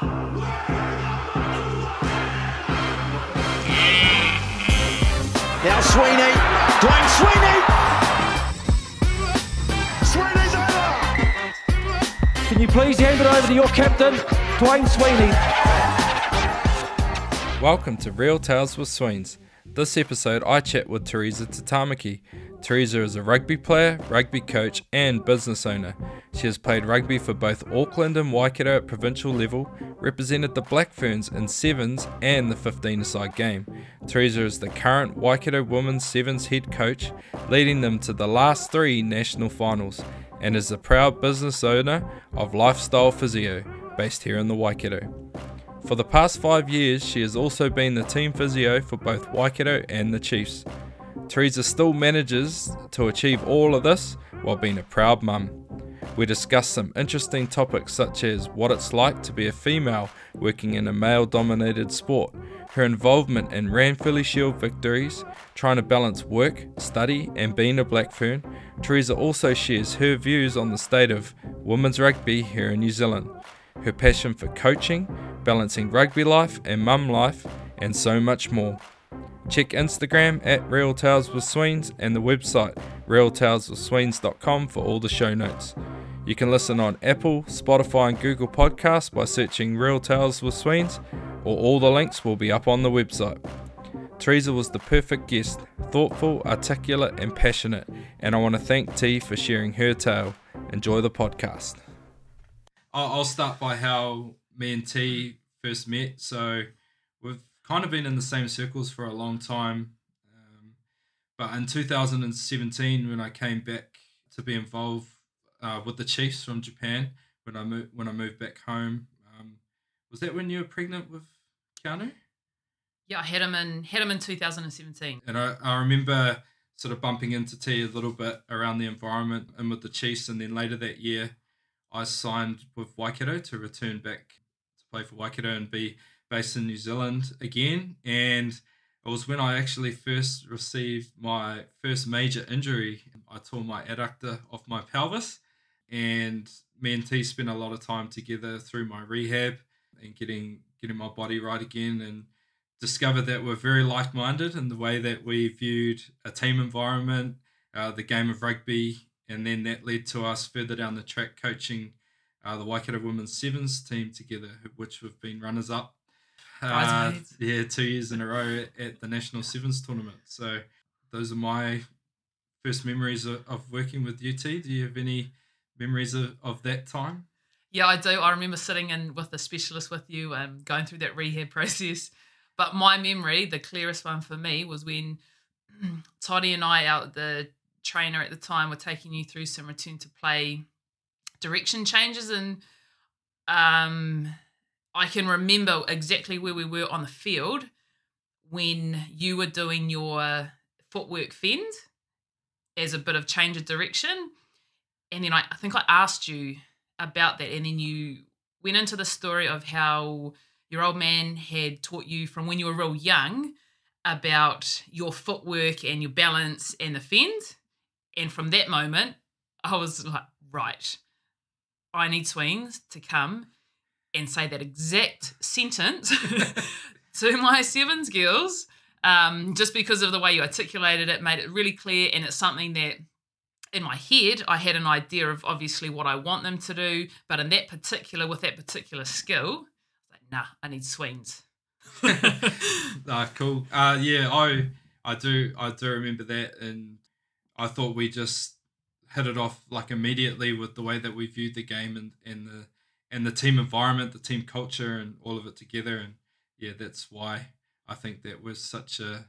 Now Sweeney, Dwayne Sweeney! Sweeney's over! Can you please hand it over to your captain, Dwayne Sweeney? Welcome to Real Tales with Sweens. This episode I chat with Teresa Tamaki. Teresa is a rugby player, rugby coach and business owner. She has played rugby for both Auckland and Waikato at provincial level, represented the Black Ferns in sevens and the 15-a-side game. Teresa is the current Waikato Women's Sevens head coach, leading them to the last 3 national finals, and is a proud business owner of Lifestyle Physio, based here in the Waikato. For the past 5 years, she has also been the team physio for both Waikato and the Chiefs. Teresa still manages to achieve all of this while being a proud mum. We discuss some interesting topics such as what it's like to be a female working in a male-dominated sport, her involvement in Ranfurly Shield victories, trying to balance work, study and being a Black Fern. Teresa also shares her views on the state of women's rugby here in New Zealand, her passion for coaching, balancing rugby life and mum life, and so much more. Check Instagram at Real Tales with Sweens and the website realtaleswithsweens.com for all the show notes. You can listen on Apple, Spotify and Google Podcasts by searching Real Tales with Sweens, or all the links will be up on the website. Teresa was the perfect guest, thoughtful, articulate and passionate, and I want to thank T for sharing her tale. Enjoy the podcast. I'll start by how me and T first met. So we've kind of been in the same circles for a long time. But in 2017, when I came back to be involved with the Chiefs from Japan, when I moved back home, was that when you were pregnant with Keanu? Yeah, I had him in 2017. And I remember sort of bumping into T a little bit around the environment and with the Chiefs, and then later that year, I signed with Waikato to return back to play for Waikato and be based in New Zealand again. And it was when I actually first received my first major injury. I tore my adductor off my pelvis, and me and T spent a lot of time together through my rehab and getting my body right again, and discovered that we're very like-minded in the way that we viewed a team environment, the game of rugby. And then that led to us further down the track coaching the Waikato Women's Sevens team together, which we've been runners-up 2 years in a row at the National Sevens tournament. So those are my first memories of working with UT. Do you have any memories of that time? Yeah, I do. I remember sitting in with the specialist with you and going through that rehab process. But my memory, the clearest one for me, was when Toddy and I, the trainer at the time, were taking you through some return to play direction changes, and I can remember exactly where we were on the field when you were doing your footwork fend as a bit of change of direction, and then I think I asked you about that, and then you went into the story of how your old man had taught you from when you were real young about your footwork and your balance and the fend. And from that moment, I was like, right, I need Sweens to come and say that exact sentence to my sevens girls, just because of the way you articulated it, made it really clear. And it's something that in my head, I had an idea of obviously what I want them to do. But with that particular skill, I was like, nah, I need Sweens. Cool. I do remember that, and I thought we just hit it off like immediately with the way that we viewed the game and the team environment, the team culture, and all of it together. And yeah, that's why I think that was such a,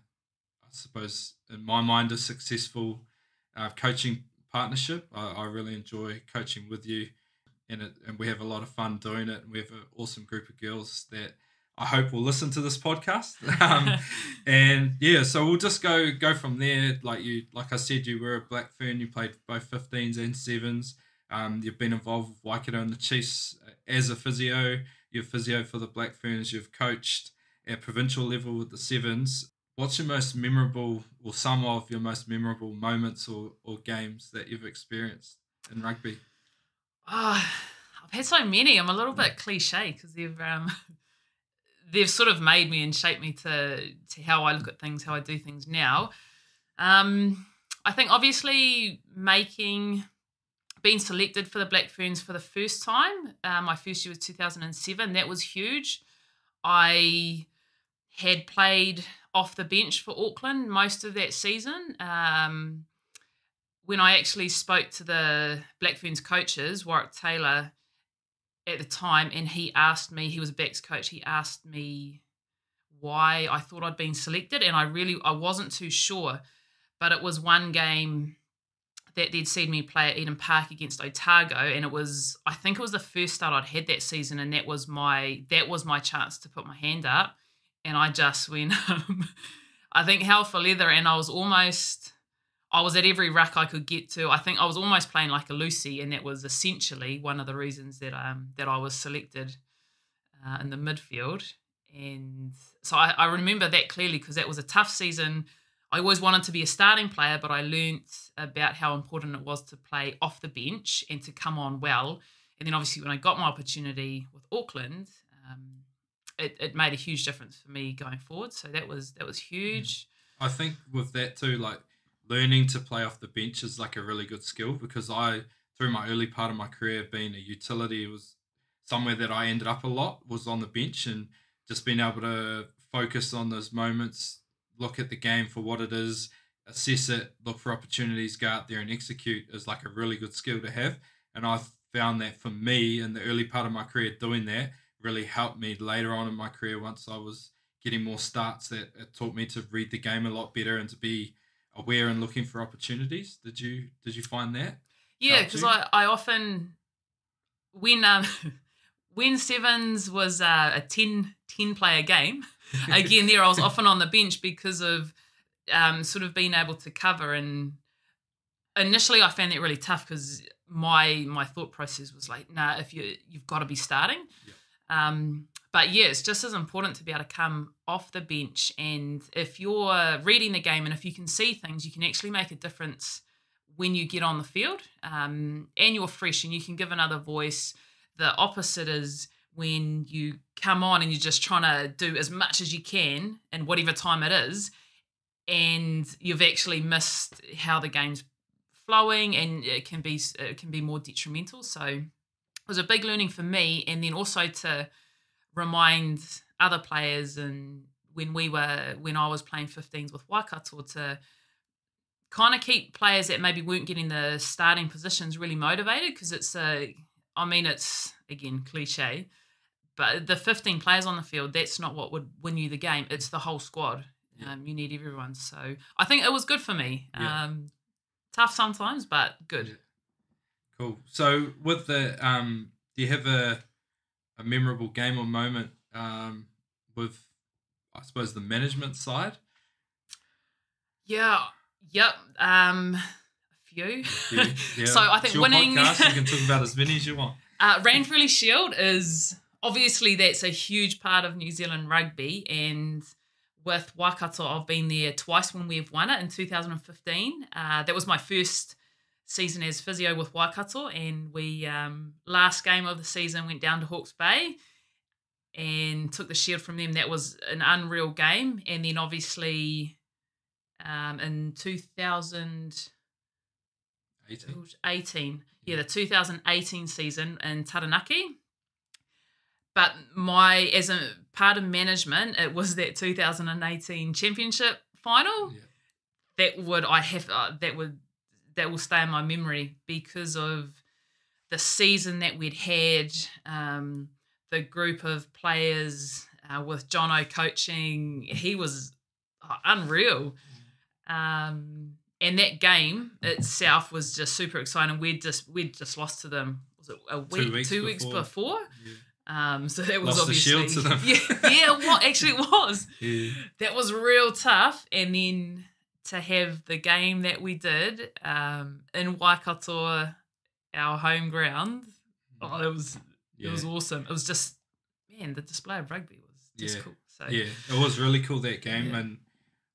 I suppose, in my mind, a successful coaching partnership. I really enjoy coaching with you, and we have a lot of fun doing it. And we have an awesome group of girls that I hope will listen to this podcast. And yeah, so we'll just go from there. Like I said, you were a Black Fern. You played both 15s and 7s. You've been involved with Waikato and the Chiefs as a physio. You're physio for the Black Ferns. You've coached at provincial level with the 7s. What's your most memorable, or some of your most memorable moments or games that you've experienced in rugby? I've had so many. I'm a little bit cliche because they've sort of made me and shaped me to how I look at things, how I do things now. I think obviously being selected for the Black Ferns for the first time, my first year was 2007. That was huge. I had played off the bench for Auckland most of that season. When I actually spoke to the Black Ferns coaches, Warwick Taylor, at the time, and he asked me, he was a backs coach, he asked me why I thought I'd been selected, and I wasn't too sure, but it was one game that they'd seen me play at Eden Park against Otago, and I think it was the first start I'd had that season, and that was my chance to put my hand up, and I just went, I think hell for leather, and I was at every ruck I could get to. I think I was almost playing like a Lucy, and that was essentially one of the reasons that I was selected in the midfield. And so I remember that clearly because that was a tough season. I always wanted to be a starting player, but I learnt about how important it was to play off the bench and to come on well. And then obviously when I got my opportunity with Auckland, it made a huge difference for me going forward. So that was huge. I think with that too, like learning to play off the bench is like a really good skill because through my early part of my career being a utility, it was somewhere that I ended up a lot was on the bench, and just being able to focus on those moments, look at the game for what it is, assess it, look for opportunities, go out there and execute is like a really good skill to have. And I found that for me in the early part of my career, doing that really helped me later on in my career once I was getting more starts, that it taught me to read the game a lot better and to be aware and looking for opportunities. Did you find that? Yeah, because I often, when Sevens was a 10 player game, again, I was often on the bench because of sort of being able to cover. And initially I found that really tough because my thought process was like, nah, if you've got to be starting. Yeah. But yeah, it's just as important to be able to come off the bench. And if you're reading the game and if you can see things, you can actually make a difference when you get on the field, and you're fresh and you can give another voice. The opposite is when you come on and you're just trying to do as much as you can and whatever time it is, and you've actually missed how the game's flowing, and it can be more detrimental. So it was a big learning for me, and then also to remind other players, and when I was playing 15s with Waikato, to kind of keep players that maybe weren't getting the starting positions really motivated, because it's again cliche, but the 15 players on the field, that's not what would win you the game. It's the whole squad. Yeah. You need everyone. So I think it was good for me. Yeah. Tough sometimes, but good. Yeah. Cool. So with the do you have a memorable game or moment with, I suppose, the management side? Yeah. Yep. A few. Yeah. So I think it's your winning. Podcast, you can talk about as many as you want. Ranfurly Shield is obviously, that's a huge part of New Zealand rugby, and with Waikato, I've been there twice when we've won it in 2015. That was my first season as physio with Waikato, and we last game of the season went down to Hawke's Bay and took the shield from them. That was an unreal game. And then obviously in 2018, the 2018 season in Taranaki. But as a part of management, it was that 2018 championship final. Yeah. That will stay in my memory because of the season that we'd had, the group of players with Jono coaching. He was unreal. And that game itself was just super exciting. We'd just lost to them. Was it a week, 2 weeks before? Yeah. So that was lost obviously the shield to them. What actually it was. Yeah. That was real tough. And then to have the game that we did in Waikato, our home ground, it was awesome. It was just, man, the display of rugby was just cool. So yeah, it was really cool, that game, and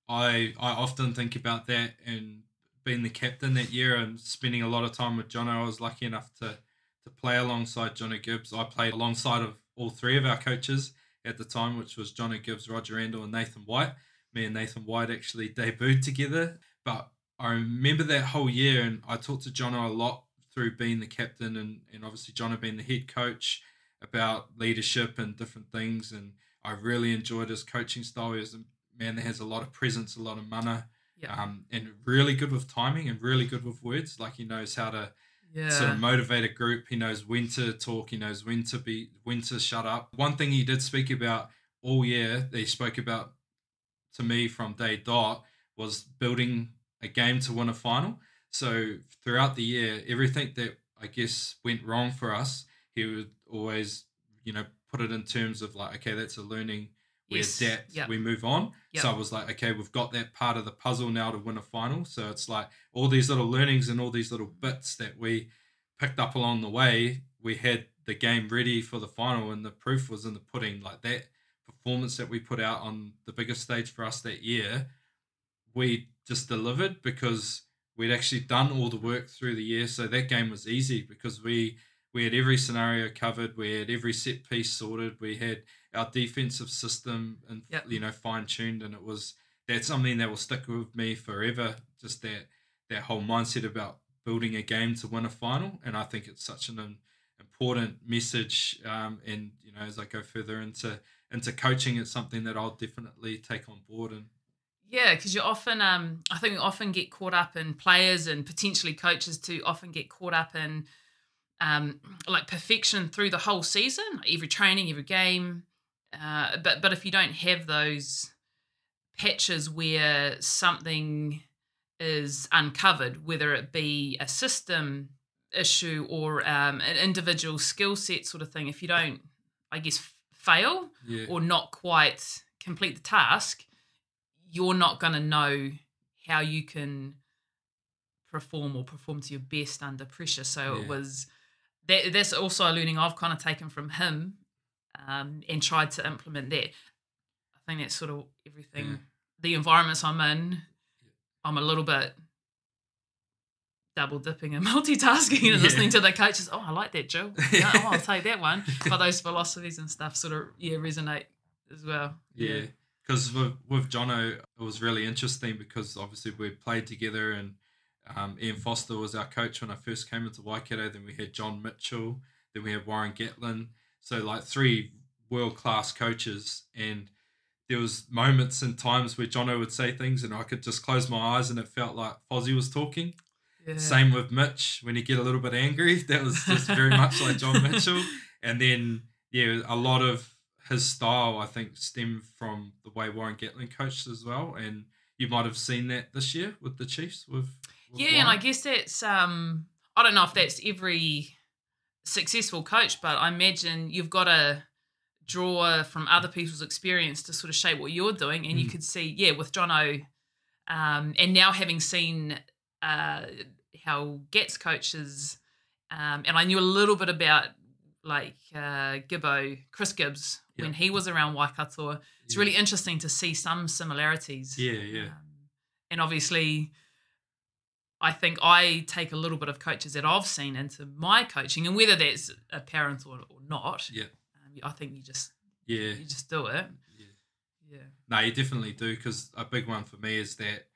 I often think about that, and being the captain that year and spending a lot of time with Jono. I was lucky enough to to play alongside Jono Gibbs. I played alongside of all three of our coaches at the time, which was Jono Gibbs, Roger Randall, and Nathan White. Me and Nathan White actually debuted together. But I remember that whole year, and I talked to Jono a lot through being the captain and obviously Jono being the head coach about leadership and different things. And I really enjoyed his coaching style. He was a man that has a lot of presence, a lot of mana, and really good with timing and really good with words. Like he knows how to sort of motivate a group. He knows when to talk. He knows when to shut up. One thing he did speak about all year, that he spoke about to me from day dot, was building a game to win a final. So throughout the year, everything that I guess went wrong for us, he would always, put it in terms of like, okay, that's a learning. We adapt, we move on. So I was like, okay, we've got that part of the puzzle now to win a final. So it's like all these little learnings and all these little bits that we picked up along the way, we had the game ready for the final, and the proof was in the pudding. Like that performance that we put out on the biggest stage for us that year, we just delivered because we'd actually done all the work through the year. So that game was easy because we had every scenario covered. We had every set piece sorted. We had our defensive system and fine-tuned, and that's something that will stick with me forever, just that whole mindset about building a game to win a final. And I think it's such an important message, and as I go further into coaching, it's something that I'll definitely take on board. And yeah, because you often, I think we often get caught up in, players and potentially coaches too, often get caught up in like perfection through the whole season, every training, every game. But if you don't have those patches where something is uncovered, whether it be a system issue or an individual skill set sort of thing, if you don't, I guess, fail or not quite complete the task, you're not going to know how you can perform to your best under pressure. So it was that's also a learning I've kind of taken from him, and tried to implement that. I think that's sort of everything. The environments I'm in, I'm a little bit double dipping and multitasking and listening to the coaches. Oh, I like that, Jill. Yeah, I'll take that one. But those philosophies and stuff sort of resonate as well. Yeah. Because with Jono, it was really interesting because obviously we played together, and Ian Foster was our coach when I first came into Waikato. Then we had John Mitchell. Then we had Warren Gatlin. So like three world-class coaches. And there was moments and times where Jono would say things and I could just close my eyes and it felt like Fozzie was talking. Yeah. Same with Mitch. When he get a little bit angry, that was just very much like John Mitchell. And then, a lot of his style, I think, stemmed from the way Warren Gatlin coached as well. And you might have seen that this year with the Chiefs. With Warren. And I guess that's, I don't know if that's every successful coach, but I imagine you've got to draw from other people's experience to sort of shape what you're doing. And you could see, with Jono, and now having seen how Gats coaches, and I knew a little bit about like Chris Gibbs when he was around Waikato. It's really interesting to see some similarities. And obviously, I think I take a little bit of coaches that I've seen into my coaching, and whether that's apparent or not, I think you just do it. No, you definitely do, because a big one for me is that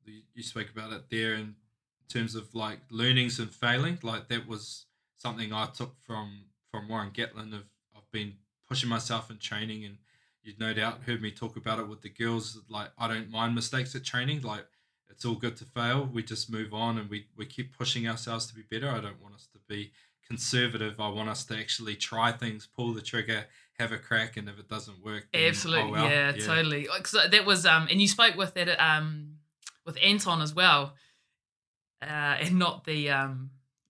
you spoke about it there in terms of like learnings and failing. Like that was something I took from Warren Gatlin. I've been pushing myself in training, and you've no doubt heard me talk about it with the girls. Like I don't mind mistakes at training. Like it's all good to fail. We just move on and we keep pushing ourselves to be better. I don't want us to be conservative. I want us to actually try things, pull the trigger, have a crack, and if it doesn't work, then, absolutely, oh well. Totally. Because that was and you spoke with that with Anton as well, and not the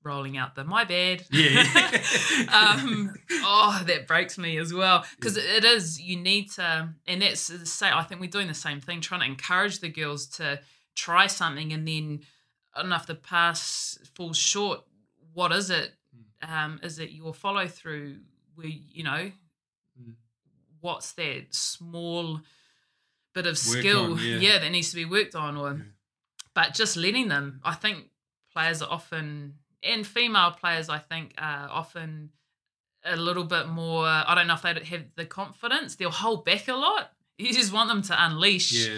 rolling out the my bad. That breaks me as well, because it is, you need to, and that's the same. I think we're doing the same thing, trying to encourage the girls to try something, and then I don't know if the pass falls short, what is it? Is it your follow through where what's that small bit of skill that needs to be worked on, or but just letting them. I think players are often and female players, I think, are often a little bit more, I don't know if they have the confidence. They'll hold back a lot. You just want them to unleash,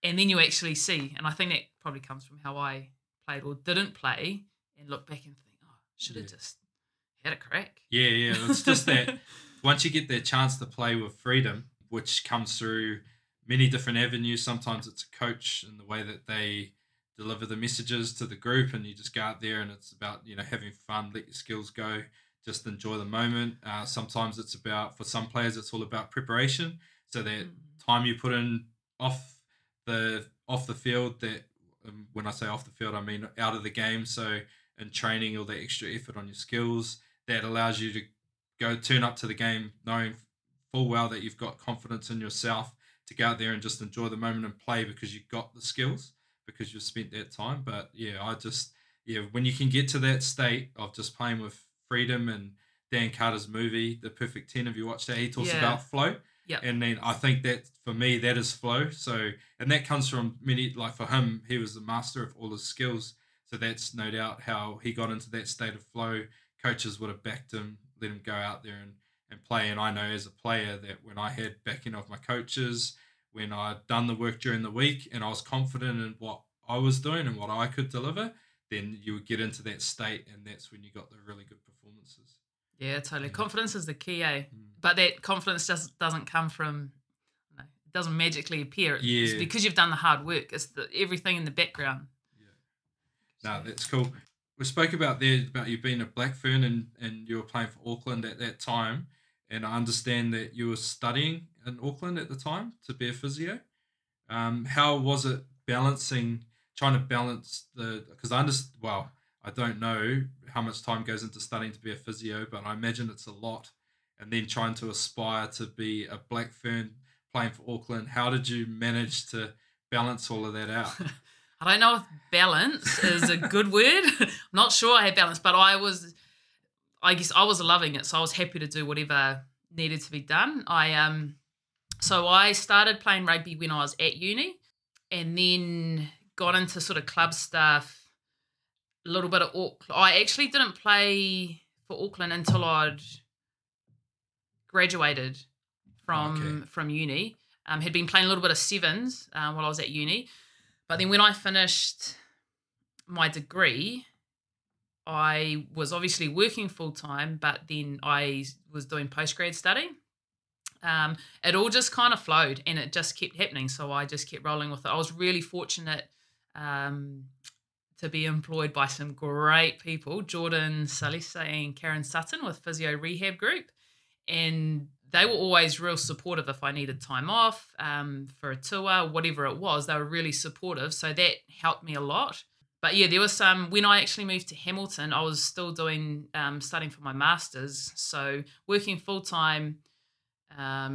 and then you actually see. And I think that probably comes from how I played or didn't play, and look back and think, oh, should have just had a crack. Yeah. It's just that once you get that chance to play with freedom, which comes through many different avenues. Sometimes it's a coach and the way that they deliver the messages to the group, and you just go out there and it's about, having fun, let your skills go, just enjoy the moment. Sometimes it's about, for some players, it's all about preparation. So that time you put in off the field, that when I say off the field, I mean out of the game. So in training, all the extra effort on your skills, that allows you to go turn up to the game knowing full well that you've got confidence in yourself to go out there and just enjoy the moment and play because you've got the skills, because you've spent that time. But when you can get to that state of just playing with freedom, and Dan Carter's movie, The Perfect 10, if you watch that, he talks about flow. Yep. And then I think that for me, that is flow. So, and that comes from many, like for him, he was the master of all his skills. So that's no doubt how he got into that state of flow. Coaches would have backed him, let him go out there and play. And I know as a player that when I had backing of my coaches, when I'd done the work during the week and I was confident in what I was doing and what I could deliver, then you would get into that state, and that's when you got the really good performances. Yeah, totally. Confidence is the key, eh? But that confidence just doesn't come from, it doesn't magically appear. It's because you've done the hard work. It's everything in the background. Yeah. No, that's cool. We spoke about you being a Black Fern and you were playing for Auckland at that time. And I understand that you were studying in Auckland at the time to be a physio. How was it trying to balance because I don't know how much time goes into studying to be a physio, but I imagine it's a lot. And then trying to aspire to be a Black Fern playing for Auckland. How did you manage to balance all of that out? I don't know if balance is a good word. I'm not sure I had balance, but I guess I was loving it. So I was happy to do whatever needed to be done. So I started playing rugby when I was at uni, and then got into sort of club stuff, a little bit of Auckland. I actually didn't play for Auckland until I'd graduated from uni. Had been playing a little bit of sevens while I was at uni. But then when I finished my degree, I was obviously working full-time, but then I was doing postgrad study. It all just kind of flowed, and it just kept happening. So I just kept rolling with it. I was really fortunate to be employed by some great people, Jordan Salisa and Karen Sutton with Physio Rehab Group. And they were always real supportive if I needed time off for a tour, whatever it was. They were really supportive. So that helped me a lot. But yeah, there was when I actually moved to Hamilton, I was still doing, studying for my master's. So working full-time,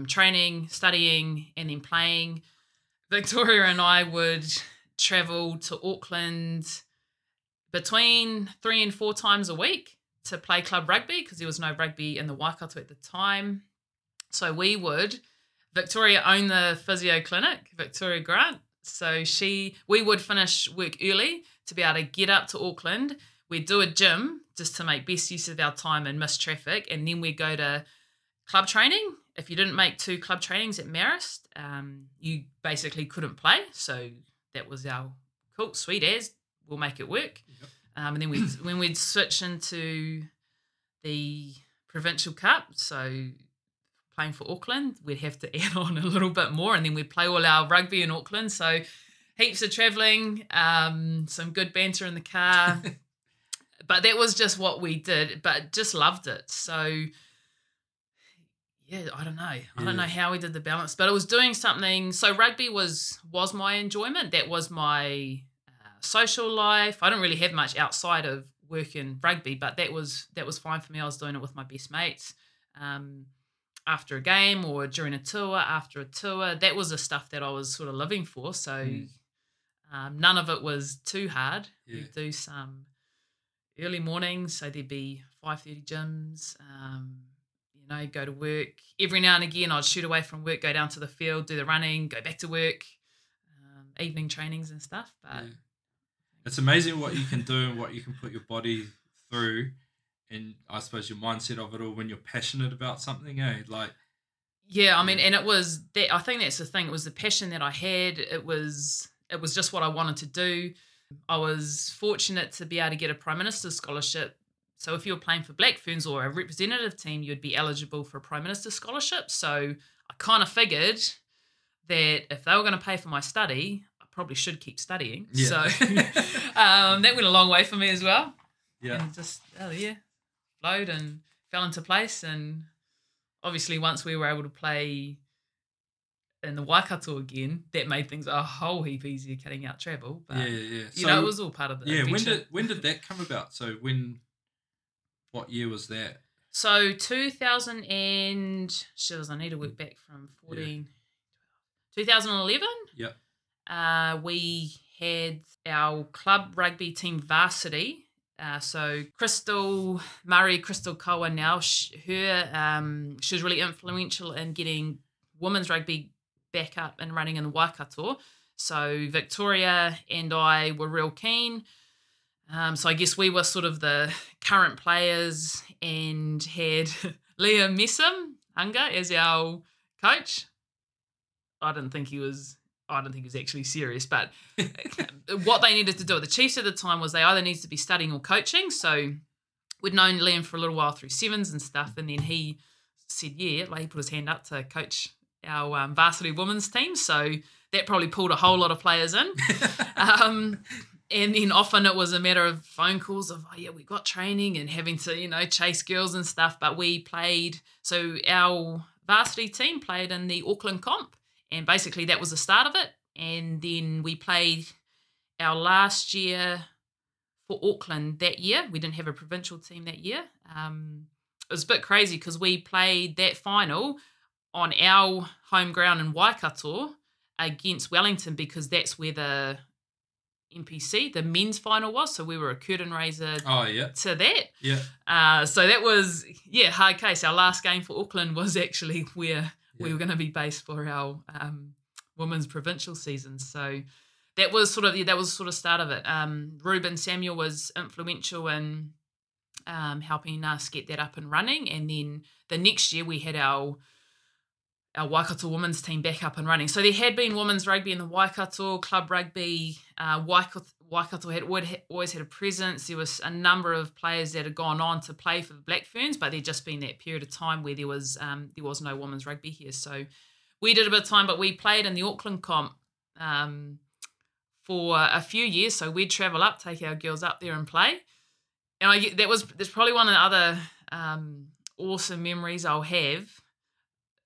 training, studying, and then playing. Victoria and I would travel to Auckland between 3 and 4 times a week to play club rugby, because there was no rugby in the Waikato at the time. So Victoria owned the physio clinic, Victoria Grant. So we would finish work early to be able to get up to Auckland. We'd do a gym just to make best use of our time and miss traffic. And then we'd go to club training. If you didn't make 2 club trainings at Marist, you basically couldn't play. So that was our cool, sweet as, we'll make it work. Yep. And then when we'd switch into the Provincial Cup, so playing for Auckland, we'd have to add on a little bit more, and then we'd play all our rugby in Auckland. So heaps of travelling, some good banter in the car. But that was just what we did, but just loved it. So yeah, I don't know. I don't know how we did the balance, but it was doing something. So rugby was my enjoyment. That was my social life. I don't really have much outside of work and rugby, but that was fine for me. I was doing it with my best mates after a game or during a tour, after a tour. That was the stuff that I was sort of living for. So none of it was too hard. Yeah. We'd do some early mornings, so there'd be 5:30 gyms, go to work. Every now and again I'd shoot away from work, go down to the field, do the running, go back to work, evening trainings and stuff. But it's amazing what you can do and what you can put your body through, and I suppose your mindset of it all when you're passionate about something, eh? Like, yeah, I mean, and it was that. I think that's the thing. It was the passion that I had. It was just what I wanted to do. I was fortunate to be able to get a Prime Minister's scholarship. So if you were playing for Black Ferns or a representative team, you'd be eligible for a Prime Minister's scholarship. So I kind of figured that if they were going to pay for my study, I probably should keep studying. Yeah. So that went a long way for me as well. yeah, And just, flowed and fell into place. And obviously once we were able to play in the Waikato again, that made things a whole heap easier cutting out travel. But, yeah. So, it was all part of the adventure. When did that come about? So what year was that? So 2000 and... I need to work back from 14... 2011? Yep. We had our club rugby team varsity. So Crystal Kaua now, she was really influential in getting women's rugby back up and running in the Waikato. So Victoria and I were real keen. So I guess we were sort of the current players and had Liam Messam Hunga as our coach. I didn't think he was actually serious, but what they needed to do at the Chiefs at the time was they either needed to be studying or coaching. So we'd known Liam for a little while through sevens and stuff, and then he said, he put his hand up to coach our varsity women's team. So that probably pulled a whole lot of players in. And then often it was a matter of phone calls of, we got training and having to, chase girls and stuff. But we played, so our varsity team played in the Auckland comp. And basically that was the start of it. And then we played our last year for Auckland that year. We didn't have a provincial team that year. It was a bit crazy because we played that final on our home ground in Waikato against Wellington because that's where the NPC, the men's final was. So we were a curtain raiser to that. Yeah. So that was, hard case. Our last game for Auckland was actually where we were going to be based for our women's provincial season. So that was sort of start of it. Ruben Samuel was influential in helping us get that up and running. And then the next year we had our Waikato women's team back up and running. So there had been women's rugby in the Waikato, club rugby. Waikato had always had a presence. There was a number of players that had gone on to play for the Black Ferns, but there'd just been that period of time where there was no women's rugby here. So we did a bit of time, but we played in the Auckland comp for a few years. So we'd travel up, take our girls up there and play. And that's probably one of the other awesome memories I'll have.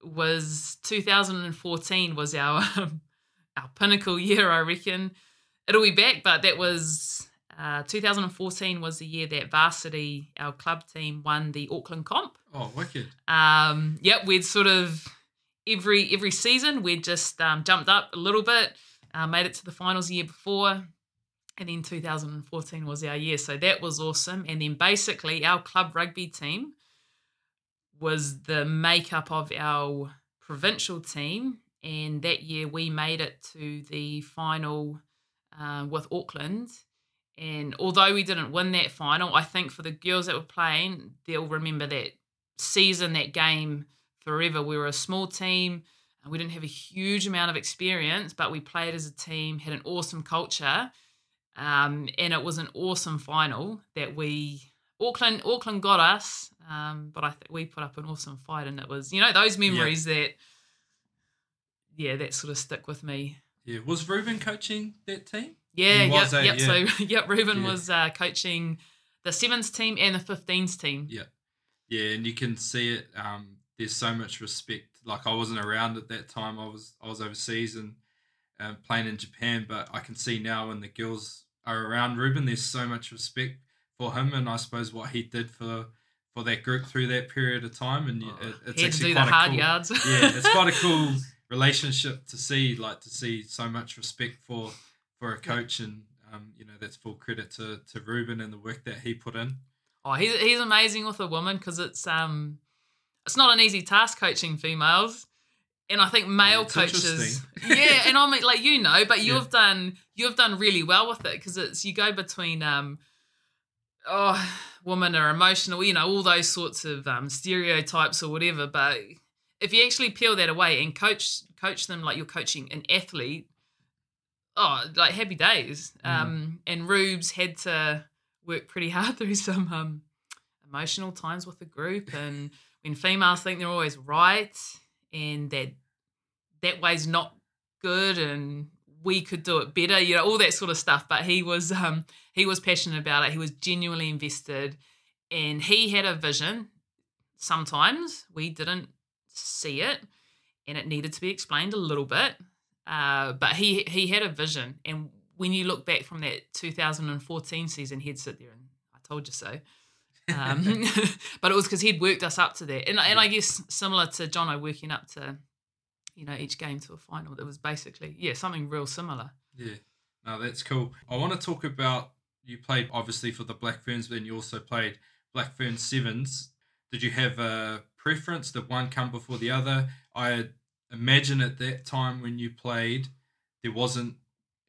Was 2014 was our pinnacle year, I reckon. It'll be back, but that was 2014 was the year that varsity, our club team, won the Auckland comp. Oh, wicked. We'd sort of every season we'd just jumped up a little bit, made it to the finals the year before, and then 2014 was our year. So that was awesome. And then basically our club rugby team was the makeup of our provincial team, and that year we made it to the final with Auckland. And although we didn't win that final, I think for the girls that were playing, they'll remember that season, that game forever. We were a small team and we didn't have a huge amount of experience, but we played as a team, had an awesome culture, and it was an awesome final that Auckland got us, but I think we put up an awesome fight, and it was, those memories that sort of stick with me. Yeah, was Ruben coaching that team? Yeah, So, Ruben was coaching the sevens team and the 15s team. Yeah, and you can see it. There's so much respect. Like, I wasn't around at that time. I was overseas and playing in Japan, but I can see now when the girls are around Ruben, there's so much respect for him, and I suppose what he did for that group through that period of time. And it's actually quite hard yards. It's quite a cool relationship to see so much respect for a coach, and that's full credit to Ruben and the work that he put in. Oh, he's amazing with a woman, because it's not an easy task coaching females, and I think male coaches. And I mean, but you've done really well with it, because it's you go between women are emotional, all those sorts of stereotypes or whatever. But if you actually peel that away and coach them like you're coaching an athlete, like happy days. And Rubes had to work pretty hard through some emotional times with the group, and when females think they're always right and that way's not good and we could do it better, all that sort of stuff. But he was passionate about it. He was genuinely invested, and he had a vision. Sometimes we didn't see it, and it needed to be explained a little bit. But he had a vision, and when you look back from that 2014 season, he'd sit there and I told you so. But it was because he'd worked us up to that, and I guess similar to Jono working up to each game to a final. That was basically something real similar. Yeah, no, that's cool. I want to talk about, you played obviously for the Black Ferns, but then you also played Black Fern Sevens. Did you have a preference? Did one come before the other? I imagine at that time when you played, there wasn't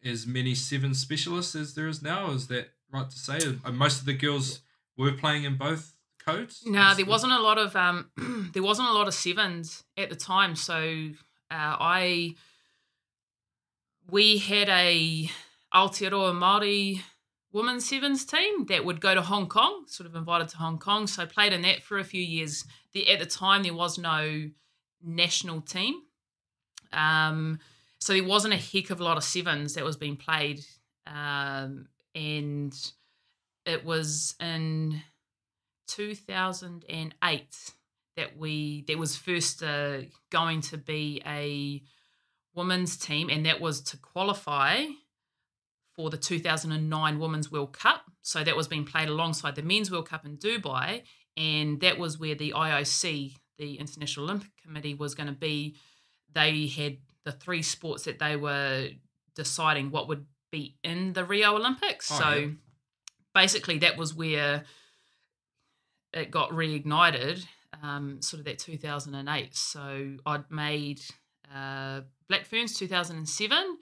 as many Sevens specialists as there is now. Is that right to say? Most of the girls were playing in both codes? No, there wasn't a lot of sevens at the time. So we had a Aotearoa Māori women's sevens team that would go to Hong Kong, sort of invited to Hong Kong. So I played in that for a few years. At the time, there was no national team. So there wasn't a heck of a lot of sevens that was being played. And it was in 2008 that was first going to be a women's team, and that was to qualify for the 2009 Women's World Cup. So that was being played alongside the Men's World Cup in Dubai, and that was where the IOC, the International Olympic Committee, was going to be. They had the three sports that they were deciding what would be in the Rio Olympics. Basically that was where it got reignited, sort of that 2008. So I'd made Black Ferns 2007,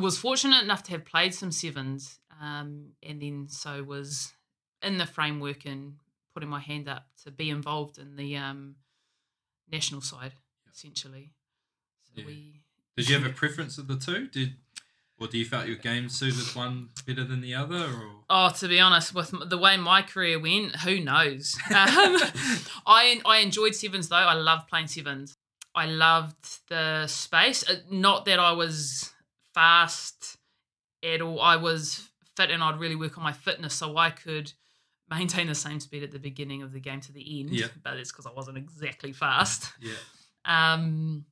was fortunate enough to have played some sevens, and then so was in the framework and putting my hand up to be involved in the national side, essentially. So Did you have a preference of the two? Or do you felt your game suited one better than the other? Or? To be honest, with the way my career went, who knows? I enjoyed sevens though. I loved playing sevens. I loved the space. Not that I was fast at all. I was fit, and I'd really work on my fitness so I could maintain the same speed at the beginning of the game to the end. Yeah. But it's because I wasn't exactly fast. Yeah.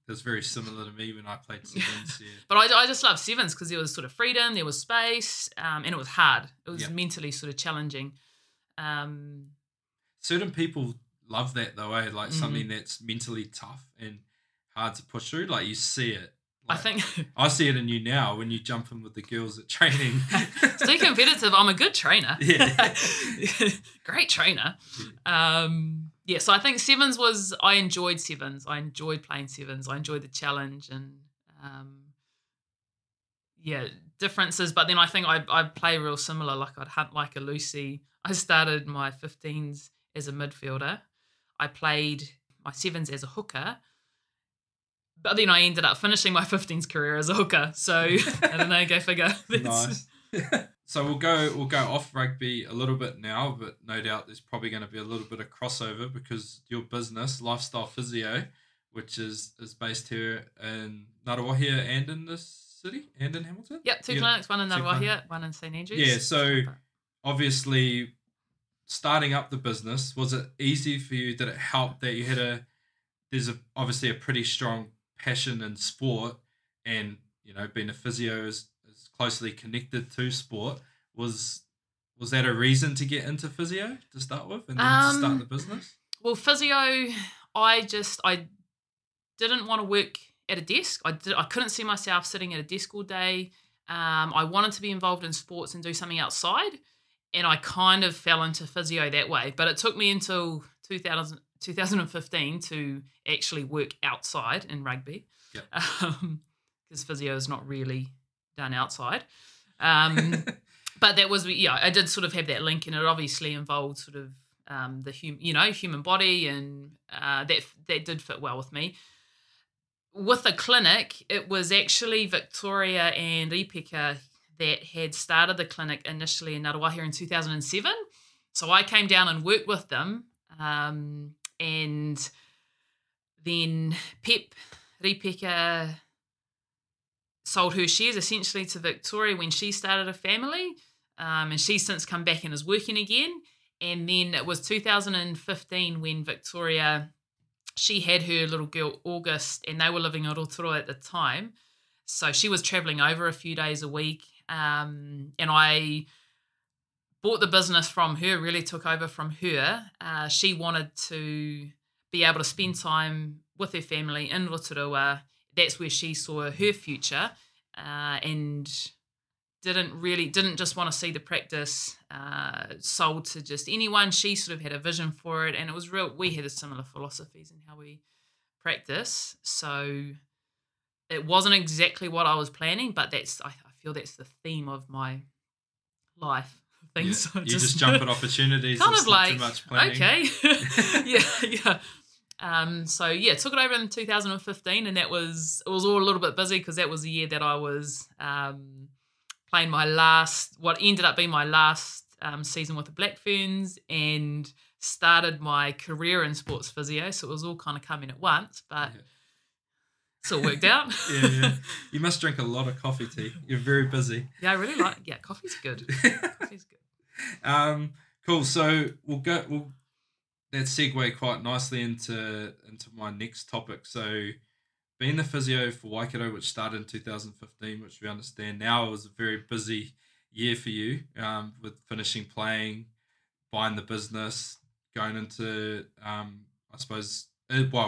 That's very similar to me when I played sevens. Yeah. But I just loved sevens because there was sort of freedom, there was space, and it was hard. It was mentally sort of challenging. Certain people love that though, eh? Like something that's mentally tough and hard to push through. Like you see it. I think I see it in you now when you jump in with the girls at training. So competitive. I'm a good trainer. Yeah. Great trainer. So I think sevens I enjoyed sevens. I enjoyed playing sevens. I enjoyed the challenge and differences. But then I think I play real similar. Like I'd hunt like a Lucy. I started my 15s as a midfielder. I played my sevens as a hooker. But then I ended up finishing my 15s career as a hooker. So I don't know, go figure. Nice. So we'll go off rugby a little bit now, but no doubt there's probably going to be a little bit of crossover because your business, Lifestyle Physio, which is based here in Ngaruawahia and in this city and in Hamilton. Yep, two clinics, one in Ngaruawahia, one in St Andrews. Yeah, so obviously starting up the business, was it easy for you? Did it help that you had there's obviously a pretty strong passion in sport, and being a physio is closely connected to sport. Was that a reason to get into physio to start with and then to start the business? Well, physio, I didn't want to work at a desk. I couldn't see myself sitting at a desk all day. I wanted to be involved in sports and do something outside, and I kind of fell into physio that way. But it took me until 2015 to actually work outside in rugby, because physio is not really done outside. But that was, I did sort of have that link, and it obviously involved sort of the human body, and that did fit well with me. With the clinic, it was actually Victoria and Ipeka that had started the clinic initially in Ngaruahi in 2007. So I came down and worked with them, and then Ipeka sold her shares essentially to Victoria when she started a family, and she's since come back and is working again. And then it was 2015 when Victoria, she had her little girl August, and they were living in Rotorua at the time. So she was travelling over a few days a week, and I bought the business from her, really took over from her. She wanted to be able to spend time with her family in Rotorua. That's where she saw her future, and didn't just want to see the practice sold to just anyone. She sort of had a vision for it, and it was real. We had a similar philosophies in how we practice, so it wasn't exactly what I was planning, but I feel that's the theme of my life. Things you just jump at opportunities. Kind of like, too much planning. Okay, yeah. So took it over in 2015, and it was all a little bit busy because that was the year that I was playing what ended up being my last season with the Black Ferns, and started my career in sports physio. So it was all kind of coming at once, but it's all worked out. Yeah. You must drink a lot of coffee, T. You're very busy. Yeah, I really like. Yeah, coffee's good. Coffee's good. Cool. So that segue quite nicely into my next topic. So, being the physio for Waikato, which started in 2015, which we understand now was a very busy year for you, with finishing playing, buying the business, going into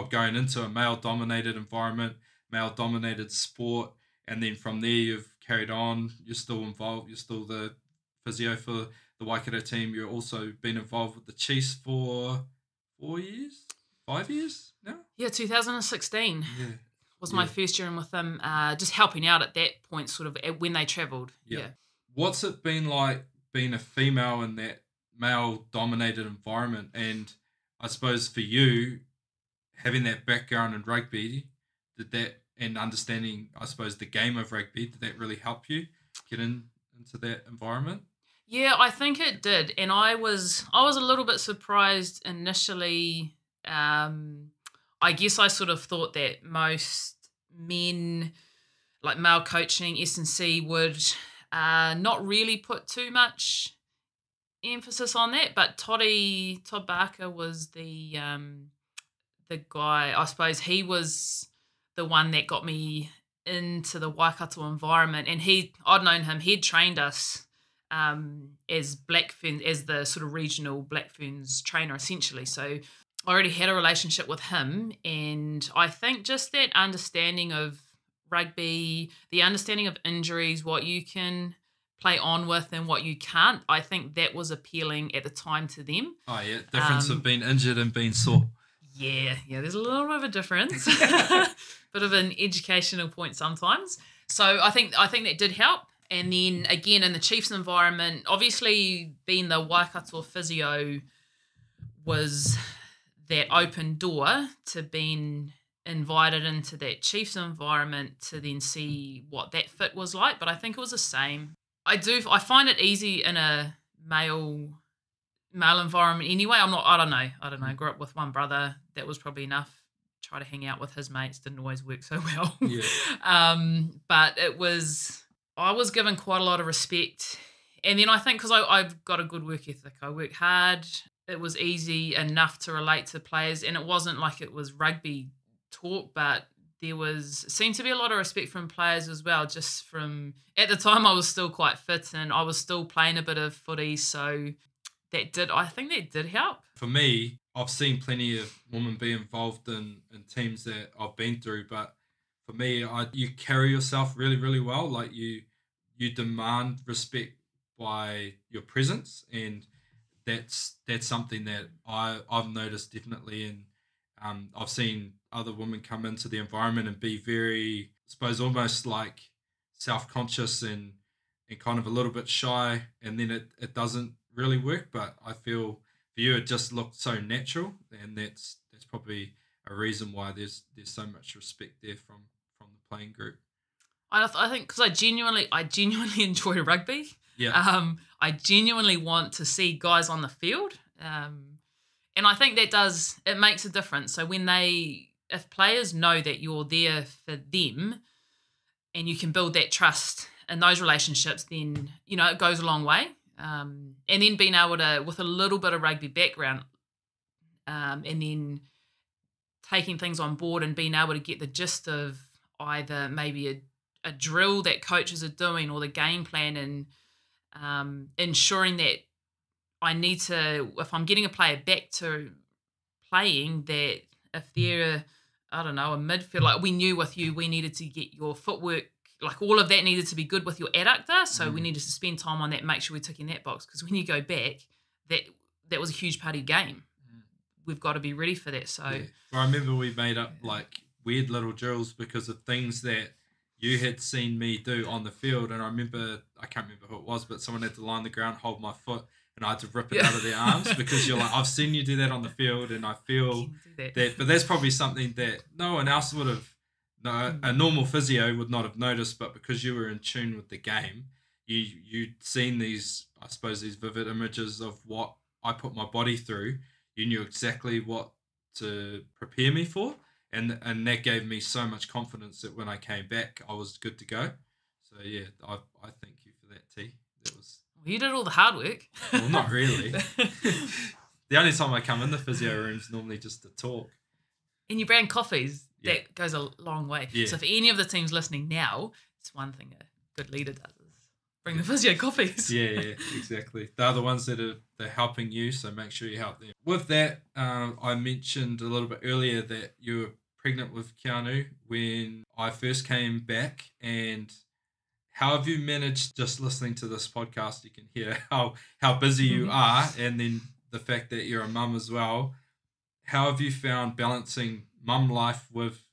going into a male-dominated environment, male-dominated sport, and then from there you've carried on. You're still involved. You're still the physio for the Waikato team. You're also been involved with the Chiefs for 5 years now? Yeah, 2016 was my first year in with them, just helping out at that point, sort of when they travelled. Yeah. What's it been like being a female in that male-dominated environment? And I suppose for you, having that background in rugby, and understanding, I suppose, the game of rugby, did that really help you get into that environment? Yeah, I think it did, and I was a little bit surprised initially. I guess I sort of thought that most men, like male coaching, S&C, would not really put too much emphasis on that. But Todd Barker was the guy. I suppose he was the one that got me into the Waikato environment, and I'd known him. He'd trained us as Black Fern, as the sort of regional Black Ferns trainer, essentially. So I already had a relationship with him, and I think just that understanding of rugby, the understanding of injuries, what you can play on with and what you can't, I think that was appealing at the time to them. Oh yeah, difference of being injured and being sore. Yeah, there's a little bit of a difference. Bit of an educational point sometimes. So I think that did help. And then again in the Chiefs environment, obviously being the Waikato physio was that open door to being invited into that Chiefs environment to then see what that fit was like. But I think it was the same. I find it easy in a male environment anyway. I don't know. I grew up with one brother. That was probably enough. Try to hang out with his mates didn't always work so well. Yeah. But I was given quite a lot of respect. And then I think because I've got a good work ethic, I work hard. It was easy enough to relate to players, and it wasn't like it was rugby talk, but seemed to be a lot of respect from players as well. Just from at the time, I was still quite fit and I was still playing a bit of footy, so I think that did help. For me, I've seen plenty of women be involved in teams that I've been through, but for me, you carry yourself really, really well. Like you demand respect by your presence, and that's something that I've noticed definitely. And I've seen other women come into the environment and be very, I suppose, almost like self-conscious and and kind of a little bit shy, and then it doesn't really work. But I feel for you, it just looked so natural, and that's probably a reason why there's so much respect there from the playing group. I think because I genuinely enjoy rugby. Yeah. I genuinely want to see guys on the field. And I think it makes a difference. So if players know that you're there for them and you can build that trust and those relationships, then, it goes a long way. And then being able to, with a little bit of rugby background, and then taking things on board and being able to get the gist of either maybe a drill that coaches are doing or the game plan, and ensuring that I need to, if I'm getting a player back to playing, that if they're, I don't know, a midfield, like we knew with you, we needed to get your footwork, like all of that needed to be good with your adductor. So we needed to spend time on that, make sure we're ticking that box. Because when you go back, that was a huge part of your game. We've got to be ready for that. So Well, I remember we made up like weird little drills because of things that you had seen me do on the field. And I can't remember who it was, but someone had to lie on the ground, hold my foot, and I had to rip it out of their arms because you're like, I've seen you do that on the field, and I feel that. But that's probably something that no one else would have, a normal physio would not have noticed, but because you were in tune with the game, you'd seen these, I suppose, these vivid images of what I put my body through. You knew exactly what to prepare me for, and that gave me so much confidence that when I came back, I was good to go. So yeah, I thank you for that, T. That was. You did all the hard work. Well, not really. The only time I come in the physio room is normally just to talk. And you brand coffees. Yeah. That goes a long way. Yeah. So for any of the teams listening now, it's one thing a good leader does is bring the physio coffees. Yeah, exactly. They're the ones they're helping you, so make sure you help them. With that, I mentioned a little bit earlier that you were pregnant with Keanu when I first came back, and how have you managed, just listening to this podcast, you can hear how busy you are, and then the fact that you're a mum as well. How have you found balancing mum life with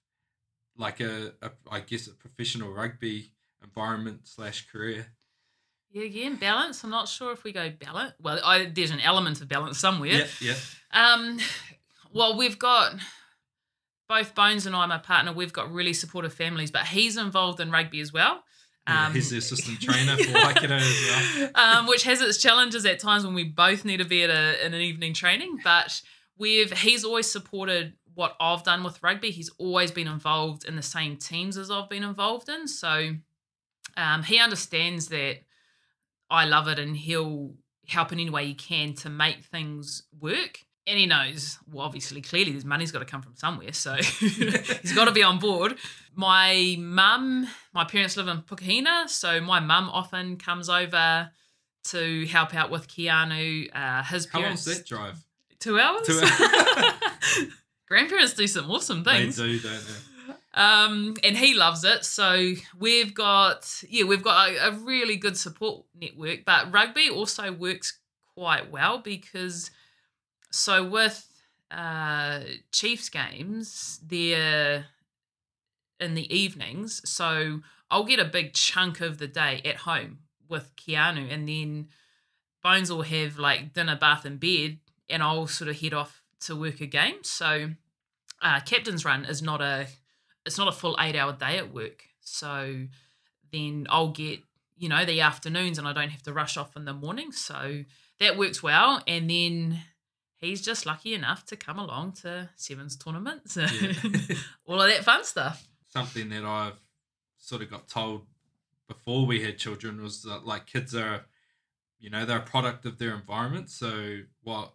like I guess a professional rugby environment / career? Yeah, again, balance. I'm not sure if we go balance. Well, there's an element of balance somewhere. Yeah. Well, we've got both Bones and I, my partner, we've got really supportive families, but he's involved in rugby as well. He's the assistant trainer for Waikato as well. Which has its challenges at times when we both need to be in an evening training. But he's always supported what I've done with rugby. He's always been involved in the same teams as I've been involved in. So he understands that I love it, and he'll help in any way he can to make things work. And he knows, well, obviously, clearly, this money's got to come from somewhere, so he's got to be on board. My parents live in Pukahina, so my mum often comes over to help out with Keanu. His parents. How long's that drive? 2 hours? 2 hours. Grandparents do some awesome things. They do, don't they? And he loves it. So we've got a really good support network. But rugby also works quite well because. So with Chiefs games, they're in the evenings. So I'll get a big chunk of the day at home with Keanu, and then Bones will have like dinner, bath, and bed, and I'll sort of head off to work a game. So captain's run is not a full 8-hour day at work. So then I'll get the afternoons, and I don't have to rush off in the morning. So that works well, and then. He's just lucky enough to come along to Sevens tournaments and all of that fun stuff. Something that I've sort of got told before we had children was that like kids are, they're a product of their environment. So what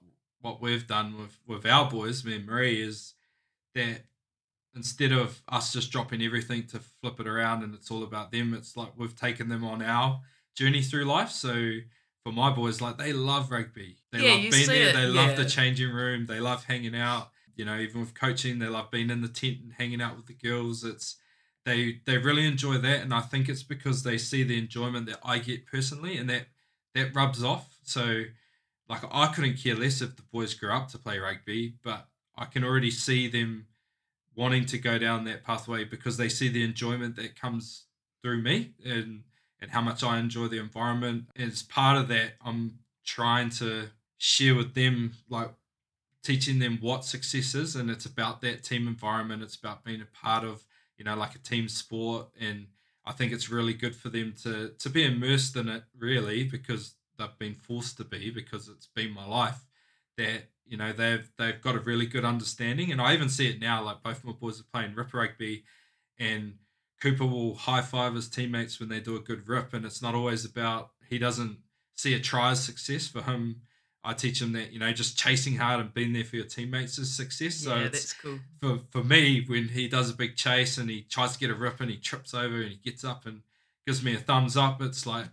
we've done with our boys, me and Marie, is that instead of us just dropping everything to flip it around and it's all about them, it's like we've taken them on our journey through life. So for my boys, like they love rugby. They love being there. They love the changing room. They love hanging out. Even with coaching, they love being in the tent and hanging out with the girls. They really enjoy that, and I think it's because they see the enjoyment that I get personally, and that rubs off. So, like I couldn't care less if the boys grew up to play rugby, but I can already see them wanting to go down that pathway because they see the enjoyment that comes through me, and and how much I enjoy the environment. As part of that, I'm trying to share with them, like teaching them what success is, and it's about that team environment. It's about being a part of, like a team sport, and I think it's really good for them to be immersed in it, really, because they've been forced to be, because it's been my life. That they've got a really good understanding, and I even see it now. Like both my boys are playing rip rugby, and Cooper will high five his teammates when they do a good rip, and it's not always about, he doesn't see a try as success. For him, I teach him that just chasing hard and being there for your teammates is success. So Yeah, it's that's cool. for me, when he does a big chase and he tries to get a rip and he trips over and he gets up and gives me a thumbs up, it's like,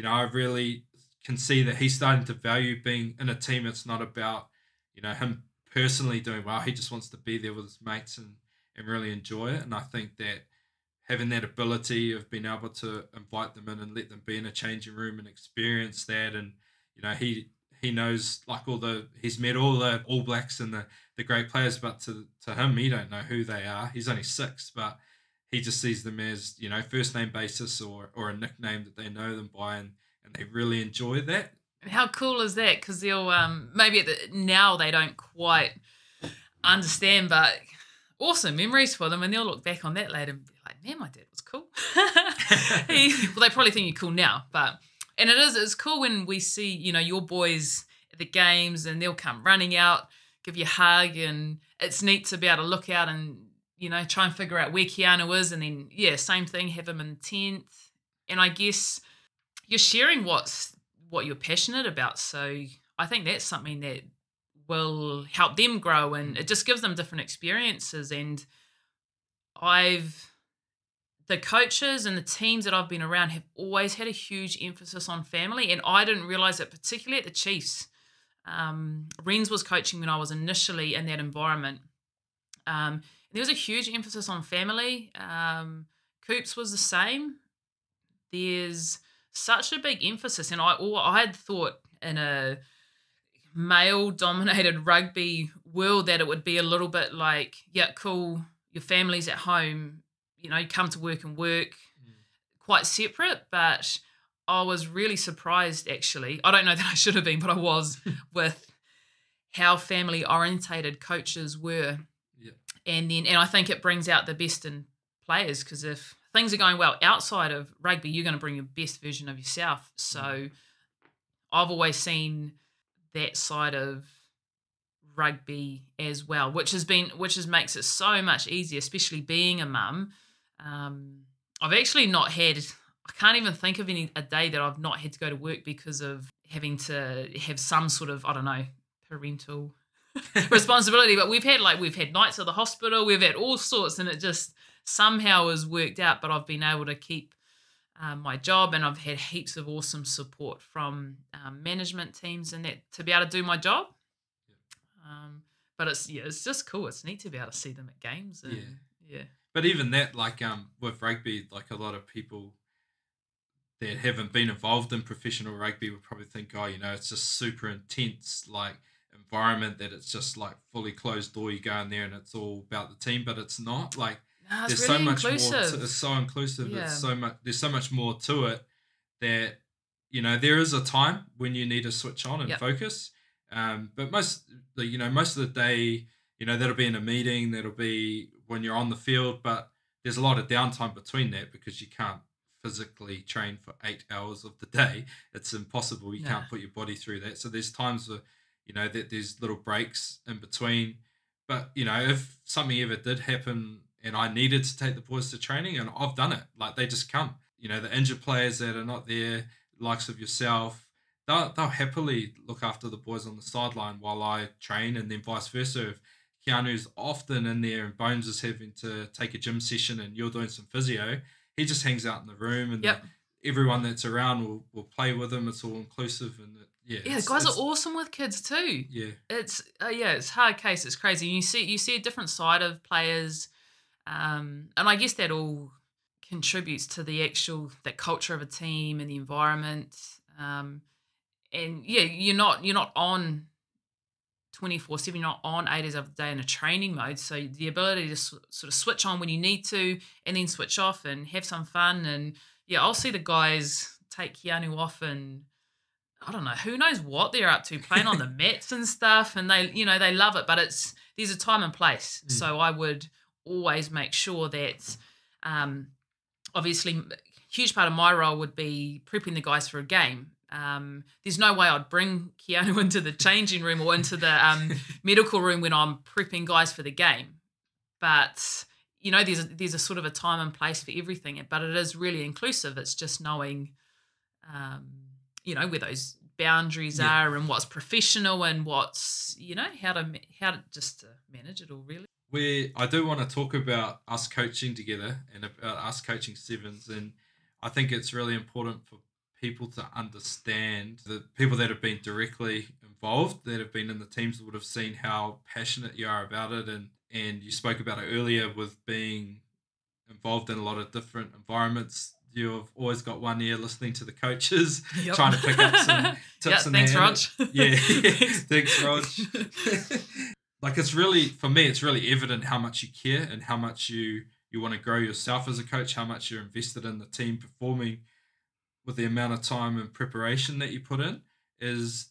I really can see that he's starting to value being in a team. It's not about him personally doing well. He just wants to be there with his mates and really enjoy it. And I think that having that ability of being able to invite them in and let them be in a changing room and experience that, and he knows, like, he's met all the All Blacks and the great players, but to him, he don't know who they are. He's only 6, but he just sees them as first name basis or a nickname that they know them by, and they really enjoy that. And how cool is that? Because they'll maybe now they don't quite understand, but awesome memories for them, and they'll look back on that later and be like, "Man, my dad was cool." Well, they probably think you're cool now, but it's cool when we see your boys at the games, and they'll come running out, give you a hug, and it's neat to be able to look out and try and figure out where Keanu is, and then same thing, have him in the tent, and I guess you're sharing what you're passionate about. So I think that's something that will help them grow, and it just gives them different experiences. And the coaches and the teams that I've been around have always had a huge emphasis on family, and I didn't realize it, particularly at the Chiefs. Renz was coaching when I was initially in that environment. There was a huge emphasis on family. Coops was the same. There's such a big emphasis, and I had thought in a male-dominated rugby world that it would be a little bit like, yeah, cool, your family's at home, you come to work and work, quite separate. But I was really surprised, actually. I don't know that I should have been, but I was, with how family-orientated coaches were. Yeah. And I think it brings out the best in players, because if things are going well outside of rugby, you're going to bring your best version of yourself. So I've always seen that side of rugby as well, which makes it so much easier, especially being a mum. I've actually not had, I can't even think of a day that I've not had to go to work because of having to have some sort of, I don't know, parental responsibility. But we've had nights at the hospital, we've had all sorts, and it just somehow has worked out. But I've been able to keep my job, and I've had heaps of awesome support from management teams and that to be able to do my job. But it's just cool. It's neat to be able to see them at games. And, yeah. But even that, like with rugby, like a lot of people that haven't been involved in professional rugby would probably think, oh, it's just super intense, like environment, that it's just like fully closed door. You go in there and it's all about the team, but it's not. Like it's there's really so much inclusive. more. It's so inclusive. Yeah. There's so much more to it that there is a time when you need to switch on and focus. But most of the day, that'll be in a meeting, that'll be when you're on the field, but there's a lot of downtime between that because you can't physically train for 8 hours of the day. It's impossible. You can't put your body through that. So there's times where, that there's little breaks in between. But, if something ever did happen and I needed to take the boys to training, and I've done it, like they just come, the injured players that are not there, likes of yourself, they'll happily look after the boys on the sideline while I train, and then vice versa. If Keanu's often in there and Bones is having to take a gym session and you're doing some physio, he just hangs out in the room, and everyone that's around will play with him. It's all inclusive, and the guys are awesome with kids too. Yeah, it's hard case. It's crazy. You see a different side of players, and I guess that all contributes to that culture of a team and the environment. And you're not on 24/7, you're not on 8 hours of the day in a training mode. So the ability to sort of switch on when you need to, and then switch off and have some fun and yeah, I'll see the guys take Keanu off and I don't know, who knows what they're up to, playing on the mats and stuff, and they love it, but there's a time and place. So I would always make sure that, obviously, a huge part of my role would be prepping the guys for a game. There's no way I'd bring Keanu into the changing room or into the medical room when I'm prepping guys for the game. But, there's a sort of a time and place for everything, but it is really inclusive. It's just knowing, where those boundaries are and what's professional and what's, how to just manage it all, really. I do want to talk about us coaching together and about us coaching sevens, and I think it's really important for people to understand, the people that have been directly involved, that have been in the teams, would have seen how passionate you are about it, and you spoke about it earlier with being involved in a lot of different environments. You've always got one ear listening to the coaches, trying to pick up some tips. Thanks, Rog. Yeah, thanks, Rog. Like, it's really, for me, it's really evident how much you care and how much you want to grow yourself as a coach, how much you're invested in the team performing with the amount of time and preparation that you put in. Is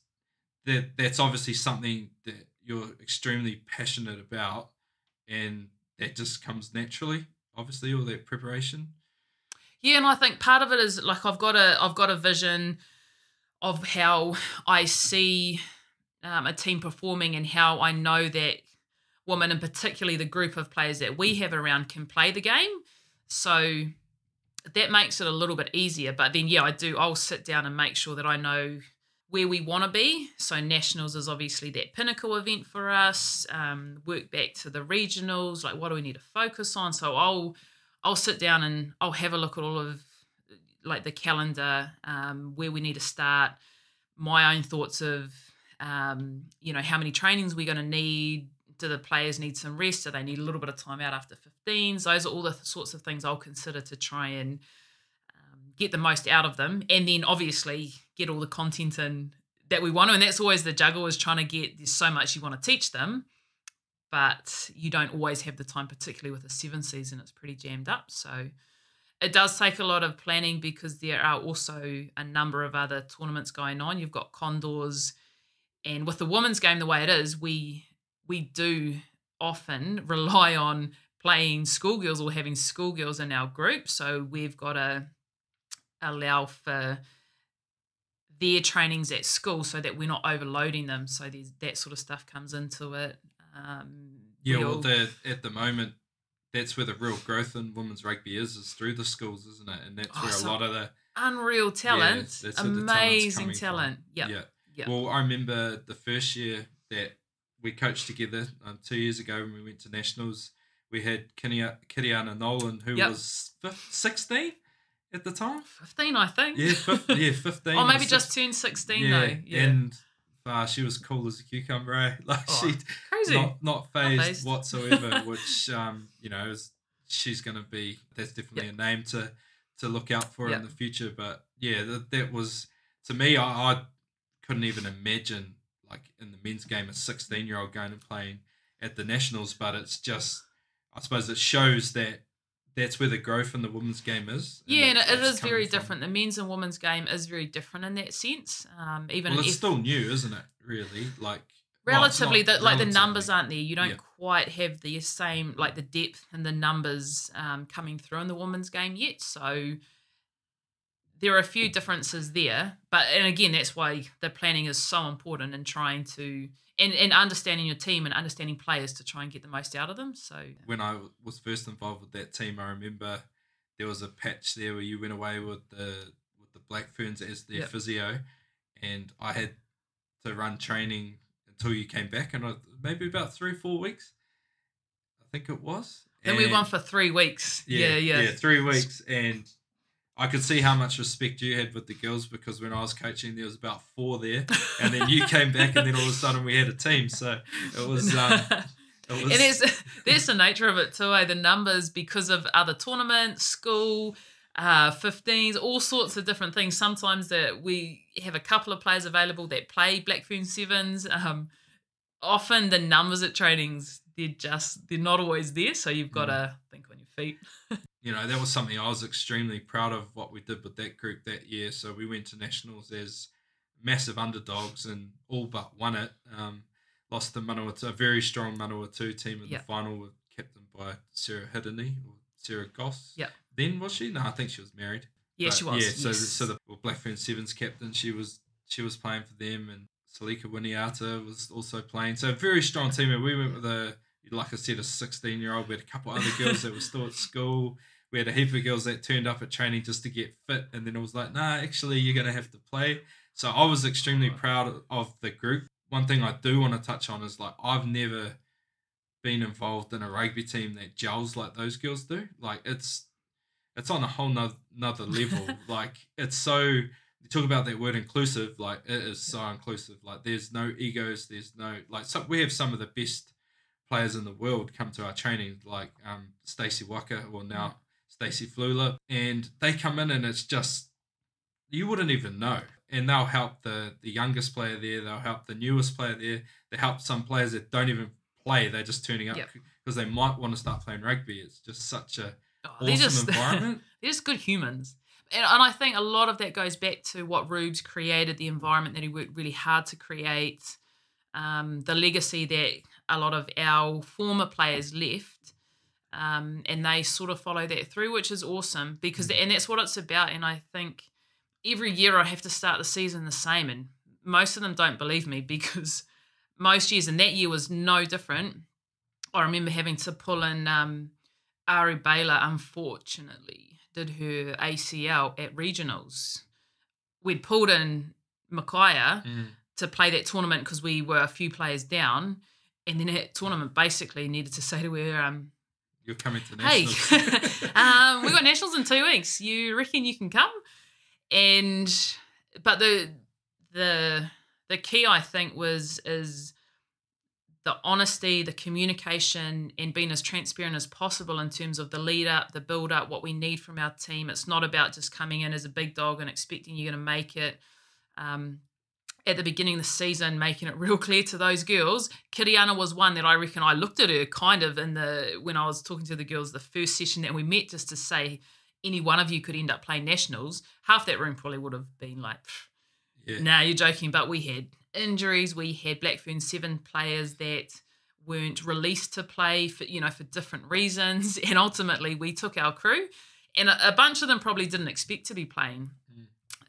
that's obviously something that you're extremely passionate about, and that just comes naturally, obviously, all that preparation. Yeah, and I think part of it is, like, I've got a vision of how I see a team performing and how I know that women, and particularly the group of players that we have around, can play the game. So that makes it a little bit easier. But then, I'll sit down and make sure that I know where we want to be. So Nationals is obviously that pinnacle event for us. Work back to the regionals, like, what do we need to focus on? So I'll sit down and I'll have a look at all of, like, the calendar, where we need to start, my own thoughts of, how many trainings we're going to need. Do the players need some rest? Do they need a little bit of time out after 15s? Those are all the sorts of things I'll consider to try and get the most out of them. And then obviously get all the content in that we want to. And that's always the juggle, is trying to get, there's so much you want to teach them, but you don't always have the time, particularly with a 7 season. It's pretty jammed up. So it does take a lot of planning, because there are also a number of other tournaments going on. You've got Condors, and with the women's game the way it is, we do often rely on playing schoolgirls or having schoolgirls in our group. So we've got to allow for their trainings at school so that we're not overloading them. So that sort of stuff comes into it. At the moment, that's where the real growth in women's rugby is through the schools, isn't it? And that's where a lot of the unreal talent, amazing talent. Yeah. Well, I remember the first year that we coached together 2 years ago when we went to Nationals. We had Kiriana Nolan, who was 16 at the time. 15, I think. Yeah, 15. Or maybe just turned 16 though. Yeah. And she was cool as a cucumber, eh? Like, crazy. Not phased whatsoever, which, she's going to be, that's definitely a name to look out for in the future. But yeah, that was, to me, I couldn't even imagine, like, in the men's game, a 16-year-old going and playing at the Nationals. But it's just, I suppose it shows that that's where the growth in the women's game is. Yeah, and it is very different. The men's and women's game is very different in that sense. It's still new, isn't it? Really, like, relatively, the numbers aren't there. You don't quite have the same, like, the depth and the numbers coming through in the women's game yet. So there are a few differences there, and again, that's why the planning is so important, and trying to and understanding your team and understanding players to try and get the most out of them. So when I was first involved with that team, I remember there was a patch there where you went away with the Black Ferns as their physio, and I had to run training until you came back, and maybe about 3 or 4 weeks, I think it was. Then we won for 3 weeks. Yeah, 3 weeks, and I could see how much respect you had with the girls, because when I was coaching, there was about 4 there, and then you came back, and then all of a sudden we had a team. So it was. And there's the nature of it too. The numbers, because of other tournaments, school, 15s, all sorts of different things. Sometimes that we have a couple of players available that play Black Fern 7s. Often the numbers at trainings, they're not always there. So you've got to think on your feet. that was something I was extremely proud of what we did with that group that year. So we went to nationals as massive underdogs and all but won it. Lost to Manawatu, a very strong Manawatu team in the final, with captained by Sarah Hidini or Sarah Goss. Yeah. Then was she? No, I think she was married. Yeah, she was. Yeah, so the Black Fern Sevens captain, she was playing for them, and Salika Winiata was also playing. So a very strong team. And we went with like I said, a 16-year-old. We had a couple other girls that were still at school. We had a heap of girls that turned up at training just to get fit, and then it was like, nah, actually, you're going to have to play. So I was extremely proud of the group. One thing I do want to touch on is, like, I've never been involved in a rugby team that gels like those girls do. Like, it's on a whole nother level. Like, it's so, you talk about that word inclusive, like, it is so inclusive. Like, there's no egos, there's no, like, we have some of the best players in the world come to our training, like Stacey Waka, or now Stacey Flula, and they come in and it's just, you wouldn't even know. And they'll help the youngest player there, they'll help the newest player there, they help some players that don't even play, they're just turning up because they might want to start playing rugby. It's just such a awesome environment. They're just good humans. And I think a lot of that goes back to what Rubes created, the environment that he worked really hard to create, the legacy that a lot of our former players left, and they sort of follow that through, which is awesome, because and that's what it's about. And I think every year I have to start the season the same, and most of them don't believe me, because most years, and that year was no different. I remember having to pull in Ari Baylor, unfortunately, did her ACL at regionals. We'd pulled in Micaiah to play that tournament because we were a few players down, and then that tournament basically needed to say to her, you're coming to nationals. Hey, we got nationals in 2 weeks. You reckon you can come? But the key, I think, is the honesty, the communication, and being as transparent as possible in terms of the lead up, the build up, what we need from our team. It's not about just coming in as a big dog and expecting you're going to make it. At the beginning of the season, making it real clear to those girls. Kiriana was one that I reckon I looked at her kind of when I was talking to the girls the first session that we met, just to say any one of you could end up playing nationals. Half that room probably would have been like, nah, you're joking. But we had injuries. We had Black Fern 7 players that weren't released to play for different reasons. And ultimately we took our crew, and a bunch of them probably didn't expect to be playing.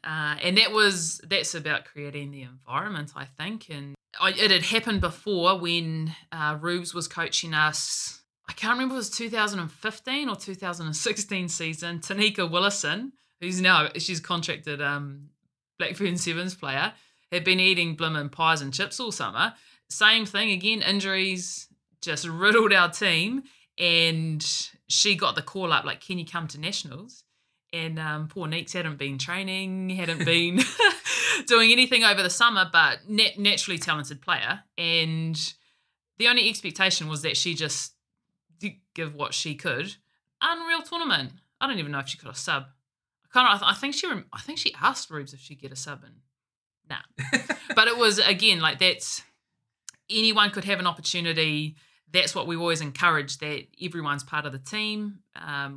And that's about creating the environment, I think. And it had happened before when Rubes was coaching us. I can't remember if it was 2015 or 2016 season. Tanika Willison, she's contracted Black Fern Sevens player, had been eating blimmin' pies and chips all summer. Same thing again, injuries just riddled our team, and she got the call up like, can you come to nationals? And poor Neeks hadn't been training, hadn't been doing anything over the summer, but naturally talented player. And the only expectation was that she just did give what she could. Unreal tournament. I don't even know if she got a sub. I think she asked Rubes if she'd get a sub, and nah. But it was, again, like, that's, anyone could have an opportunity. That's what we always encourage, that everyone's part of the team.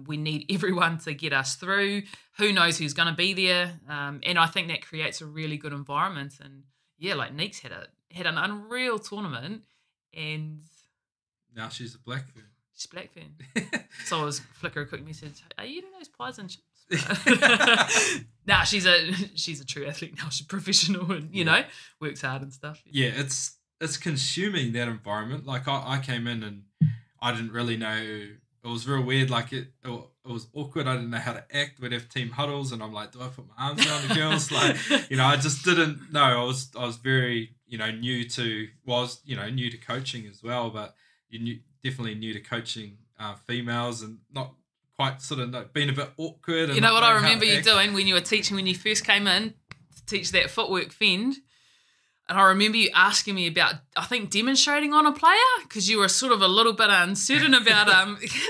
We need everyone to get us through. Who knows who's going to be there? And I think that creates a really good environment. And yeah, like Neeks had an unreal tournament, and now she's a Black Fern. She's Black Fern. So I was flicker a quick message. Are you eating those pies and chips? Nah, she's a true athlete now. She's professional and works hard and stuff. Yeah, it's consuming that environment. Like I came in and I didn't really know. It was real weird. Like it was awkward. I didn't know how to act. We'd have team huddles, and I'm like, do I put my arms around the girls? Like, I just didn't know. I was very new to coaching as well, but definitely new to coaching females, and not quite sort of being a bit awkward. And what I remember you doing when you were teaching, when you first came in to teach that footwork fend. And I remember you asking me about, I think, demonstrating on a player, because you were sort of a little bit uncertain about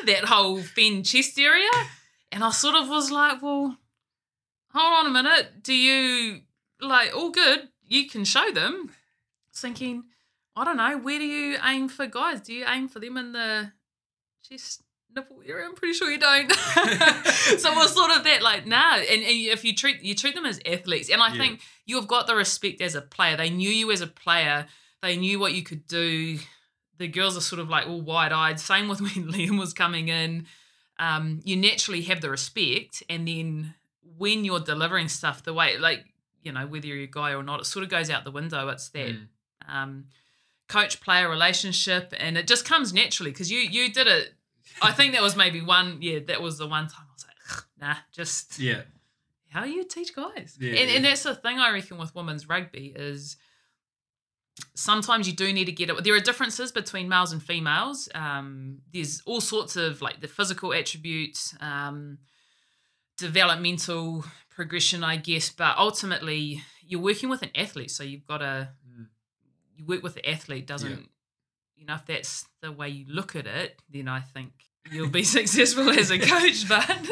that whole fend chest area. And I sort of was like, well, hold on a minute. Do you, all good, you can show them. I was thinking, I don't know, where do you aim for guys? Do you aim for them in the chest nipple area? I'm pretty sure you don't. So we're sort of that, like, nah. And if you treat them as athletes, and I think you've got the respect as a player. They knew you as a player. They knew what you could do. The girls are sort of like all wide-eyed. Same with when Liam was coming in. You naturally have the respect, and then when you're delivering stuff the way, like, you know, whether you're a guy or not, it sort of goes out the window. It's that coach-player relationship, and it just comes naturally because you did it. I think that was maybe that was the one time I was like, nah, just how you teach guys. And that's the thing I reckon with women's rugby is sometimes you do need to get it. There are differences between males and females. There's all sorts of, like, the physical attributes, developmental progression, I guess, but ultimately you're working with an athlete, so you've got to you work with the athlete. Doesn't you know, if that's the way you look at it, then I think you'll be successful as a coach. But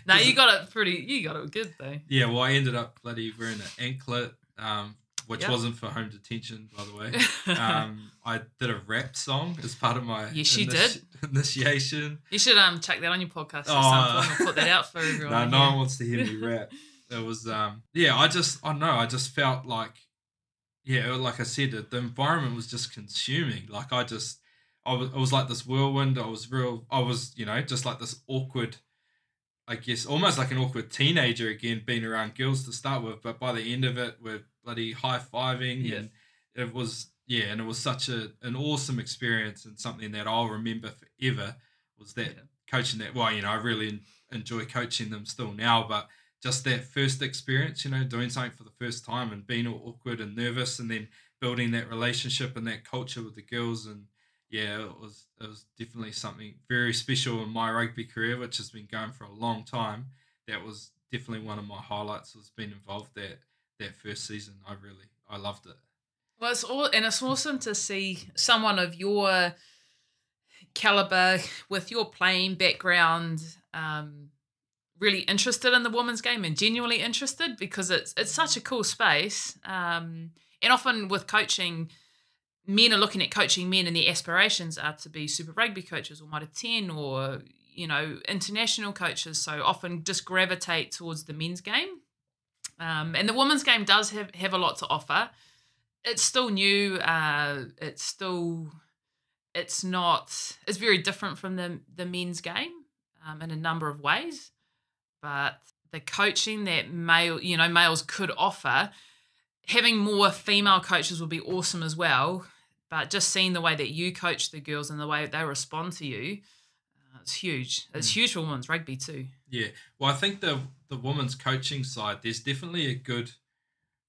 no, you got it good though. Yeah, well, I ended up bloody wearing an anklet, which wasn't for home detention, by the way. I did a rap song as part of my initiation. You should chuck that on your podcast or something and put that out for everyone. No one wants to hear me rap. It was I just felt like like I said, the environment was just consuming. Like I was like this whirlwind. I was just like this awkward, I guess, almost like an awkward teenager again, being around girls to start with. But by the end of it, we're bloody high-fiving. And it was such an awesome experience, and something that I'll remember forever was that coaching that. Well, I really enjoy coaching them still now, but just that first experience, doing something for the first time and being all awkward and nervous, and then building that relationship and that culture with the girls. And it was definitely something very special in my rugby career, which has been going for a long time. That was definitely one of my highlights, was being involved that first season. I loved it. Well, it's awesome to see someone of your caliber with your playing background, really interested in the women's game and genuinely interested, because it's such a cool space. And often with coaching, men are looking at coaching men and their aspirations are to be Super Rugby coaches or Mitre 10 or, international coaches. So often just gravitate towards the men's game. And the women's game does have a lot to offer. It's still new. It's very different from the men's game in a number of ways. But the coaching that males could offer, having more female coaches would be awesome as well. But just seeing the way that you coach the girls and the way they respond to you, it's huge. It's huge for women's rugby too. Yeah. Well, I think the women's coaching side, there's definitely a good,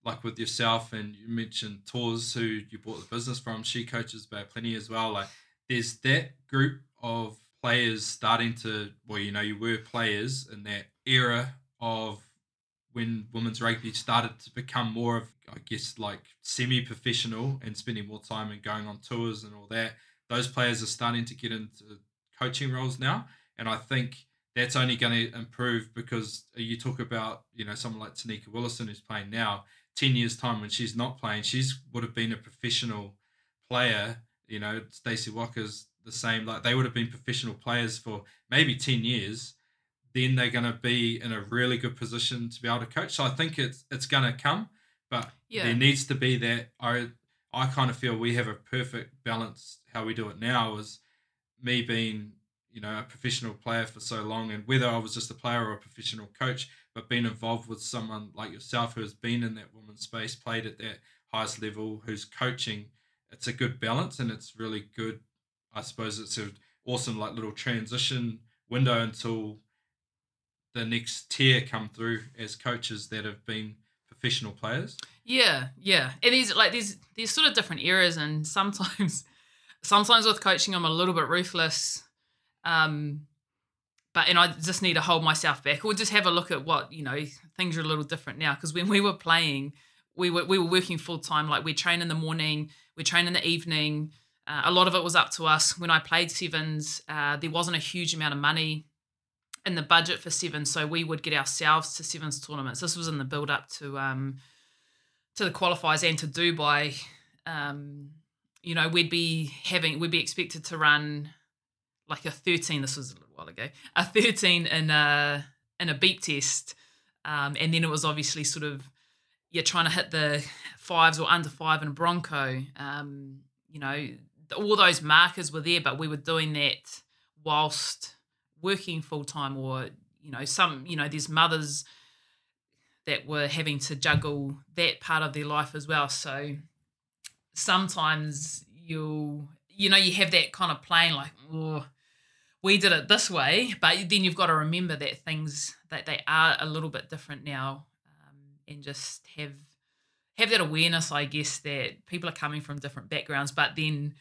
like with yourself, and you mentioned Tors, who you bought the business from. She coaches by plenty as well. Like, there's that group of players starting to, you were players in that era of when women's rugby started to become more of, I guess, like semi-professional and spending more time and going on tours and all that. Those players are starting to get into coaching roles now. And I think that's only going to improve, because you talk about, someone like Tanika Willison, who's playing now. 10 years' time, when she's not playing, would have been a professional player. Stacey Walker's the same. Like, they would have been professional players for maybe 10 years. Then they're going to be in a really good position to be able to coach. So I think it's going to come, but there needs to be that. I kind of feel we have a perfect balance. How we do it now is me being, a professional player for so long, and whether I was just a player or a professional coach, but being involved with someone like yourself who has been in that women's space, played at that highest level, who's coaching, it's a good balance, and it's really good. I suppose it's an awesome little transition window until the next tier come through as coaches that have been professional players. Yeah. And there's sort of different eras, and sometimes with coaching I'm a little bit ruthless. But I just need to hold myself back, or just have a look at what, things are a little different now. Because when we were playing, we were working full time. Like, we train in the morning, we train in the evening. A lot of it was up to us. When I played sevens, there wasn't a huge amount of money in the budget for sevens, so we would get ourselves to sevens tournaments. This was in the build up to the qualifiers and to Dubai. We'd be expected to run like a 13. This was a little while ago. A 13 in a beep test, and then it was obviously sort of you're trying to hit the 5s or under 5 in a Bronco. You know, all those markers were there, but we were doing that whilst working full time, or there's mothers that were having to juggle that part of their life as well. So sometimes you have that kind of playing like, oh, we did it this way, but then you've got to remember that things that they are a little bit different now, and just have that awareness, I guess, that people are coming from different backgrounds. But then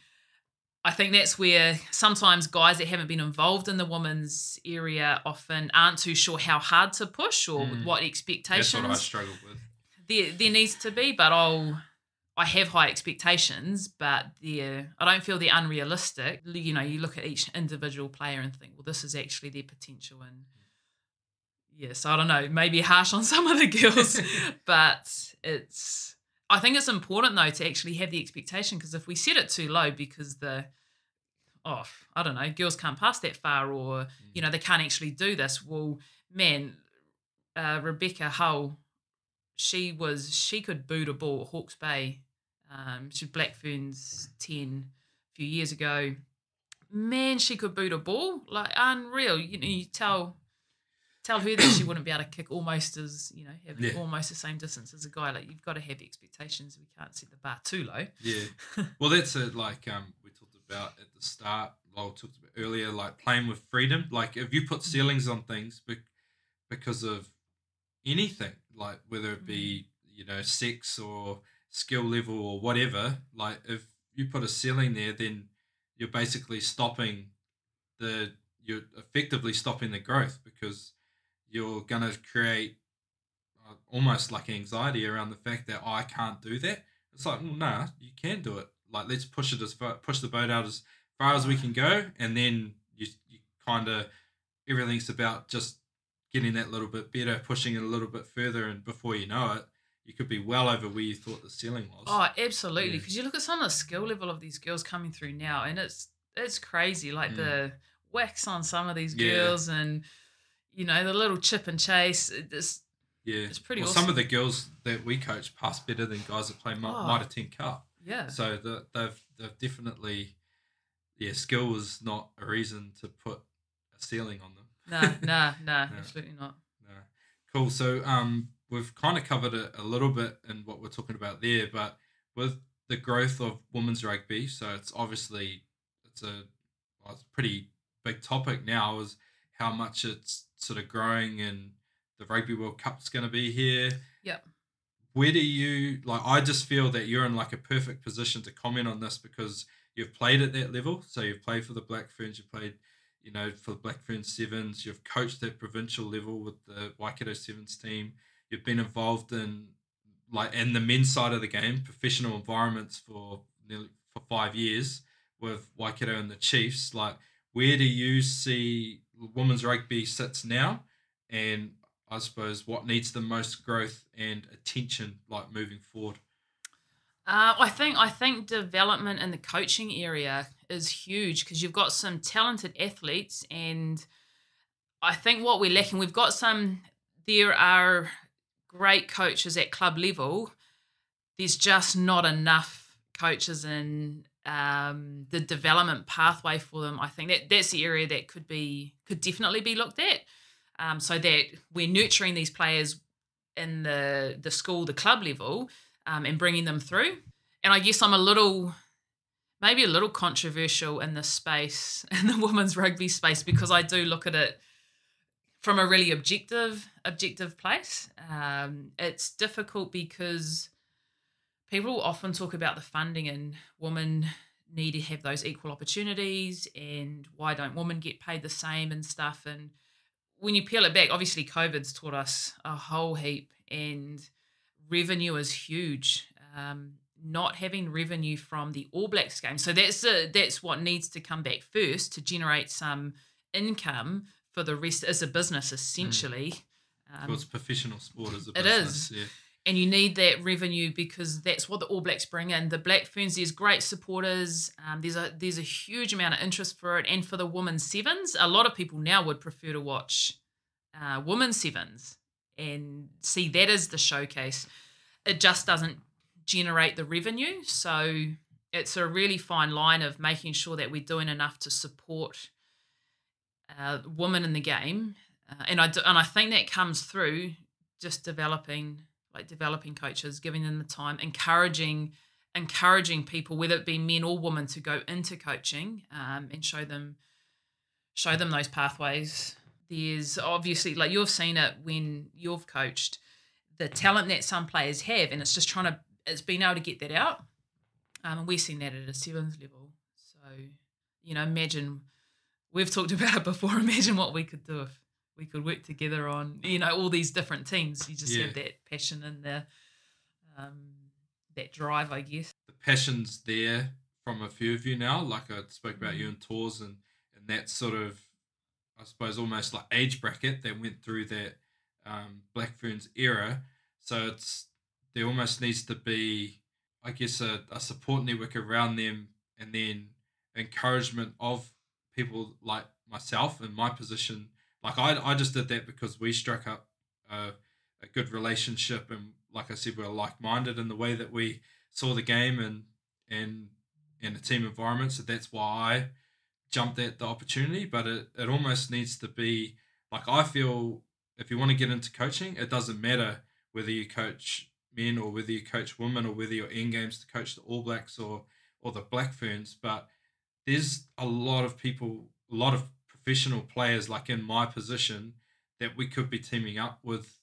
I think that's where sometimes guys that haven't been involved in the women's area often aren't too sure how hard to push or what expectations. That's what I struggled with. There needs to be, but I have high expectations, but I don't feel they're unrealistic. You know, you look at each individual player and think, well, this is actually their potential. And yes, I don't know, maybe harsh on some of the girls, but I think it's important though to actually have the expectation, because if we set it too low because I don't know, girls can't pass that far, or they can't actually do this. Well, man, Rebecca Hull, she could boot a ball at Hawke's Bay. She was Black Fern's 10 a few years ago. Man, she could boot a ball, like unreal. You tell her that she wouldn't be able to kick almost as, have almost the same distance as a guy. Like, you've got to have expectations. We can't set the bar too low. Yeah. Well, that's it. Like we talked about at the start, Lowell talked about earlier, like playing with freedom. Like if you put ceilings on things because of anything, like whether it be, sex or skill level or whatever, like if you put a ceiling there, then you're basically you're effectively stopping the growth, because you're going to create almost like anxiety around the fact that I can't do that. It's like, well, nah, you can do it. Like, let's push the boat out as far as we can go, and then you kind of, everything's about just getting that little bit better, pushing it a little bit further, and before you know it, you could be well over where you thought the ceiling was. Oh, absolutely. Because you look at some of the skill level of these girls coming through now, and it's crazy. Like the wax on some of these girls, and the little chip and chase. It's pretty awesome. Some of the girls that we coach pass better than guys that play Mitre 10 Cup. Yeah. So they've definitely, skill was not a reason to put a ceiling on them. No, absolutely not. No. Cool. So we've kind of covered it a little bit in what we're talking about there, but with the growth of women's rugby, so it's obviously it's a pretty big topic now, is how much it's sort of growing, and the Rugby World Cup's going to be here. Yep. Where do you, I just feel that you're in like a perfect position to comment on this, because you've played at that level. So you've played for the Black Ferns, you've played, for the Black Fern Sevens, you've coached at provincial level with the Waikato Sevens team. You've been involved in the men's side of the game, professional environments for 5 years with Waikato and the Chiefs. Like, where do you see women's rugby sits now, and I suppose what needs the most growth and attention moving forward? I think development in the coaching area is huge, because you've got some talented athletes, and I think what we're lacking, there are great coaches at club level. There's just not enough coaches in the development pathway for them. I think that's the area that could definitely be looked at, so that we're nurturing these players in the school, the club level, and bringing them through. And I guess I'm maybe a little controversial in this space, in the women's rugby space, because I do look at it from a really objective place. It's difficult because people often talk about the funding, and women need to have those equal opportunities, and why don't women get paid the same and stuff. And when you peel it back, obviously COVID's taught us a whole heap, and revenue is huge. Not having revenue from the All Blacks game, so that's what needs to come back first to generate some income for the rest as a business, essentially. Well, it's professional sport as a it business. It is. And you need that revenue because that's what the All Blacks bring in. The Black Ferns, there's great supporters. There's a huge amount of interest for it. And for the women's sevens, a lot of people now would prefer to watch women's sevens and see that as the showcase. It just doesn't generate the revenue. So it's a really fine line of making sure that we're doing enough to support women in the game. And I think that comes through just developing coaches, giving them the time, encouraging people, whether it be men or women, to go into coaching and show them those pathways. There's obviously, like you've seen it when you've coached, the talent that some players have, and it's just it's being able to get that out. And we've seen that at a sevens level. So, imagine, we've talked about it before, imagine what we could do if we could work together on, all these different teams. You just have that passion and that drive, I guess. The passion's there from a few of you now. Like I spoke about you and Tors and that sort of, I suppose, almost like age bracket that went through that Black Ferns era. So there almost needs to be, I guess, a support network around them, and then encouragement of people like myself in my position. Like I just did that because we struck up a good relationship, and like I said, we were like-minded in the way that we saw the game and a team environment. So that's why I jumped at the opportunity. But it almost needs to be, like, I feel if you want to get into coaching, it doesn't matter whether you coach men or whether you coach women or whether you're in games to coach the All Blacks or the Black Ferns. But there's a lot of people, a lot of professional players like in my position that we could be teaming up with,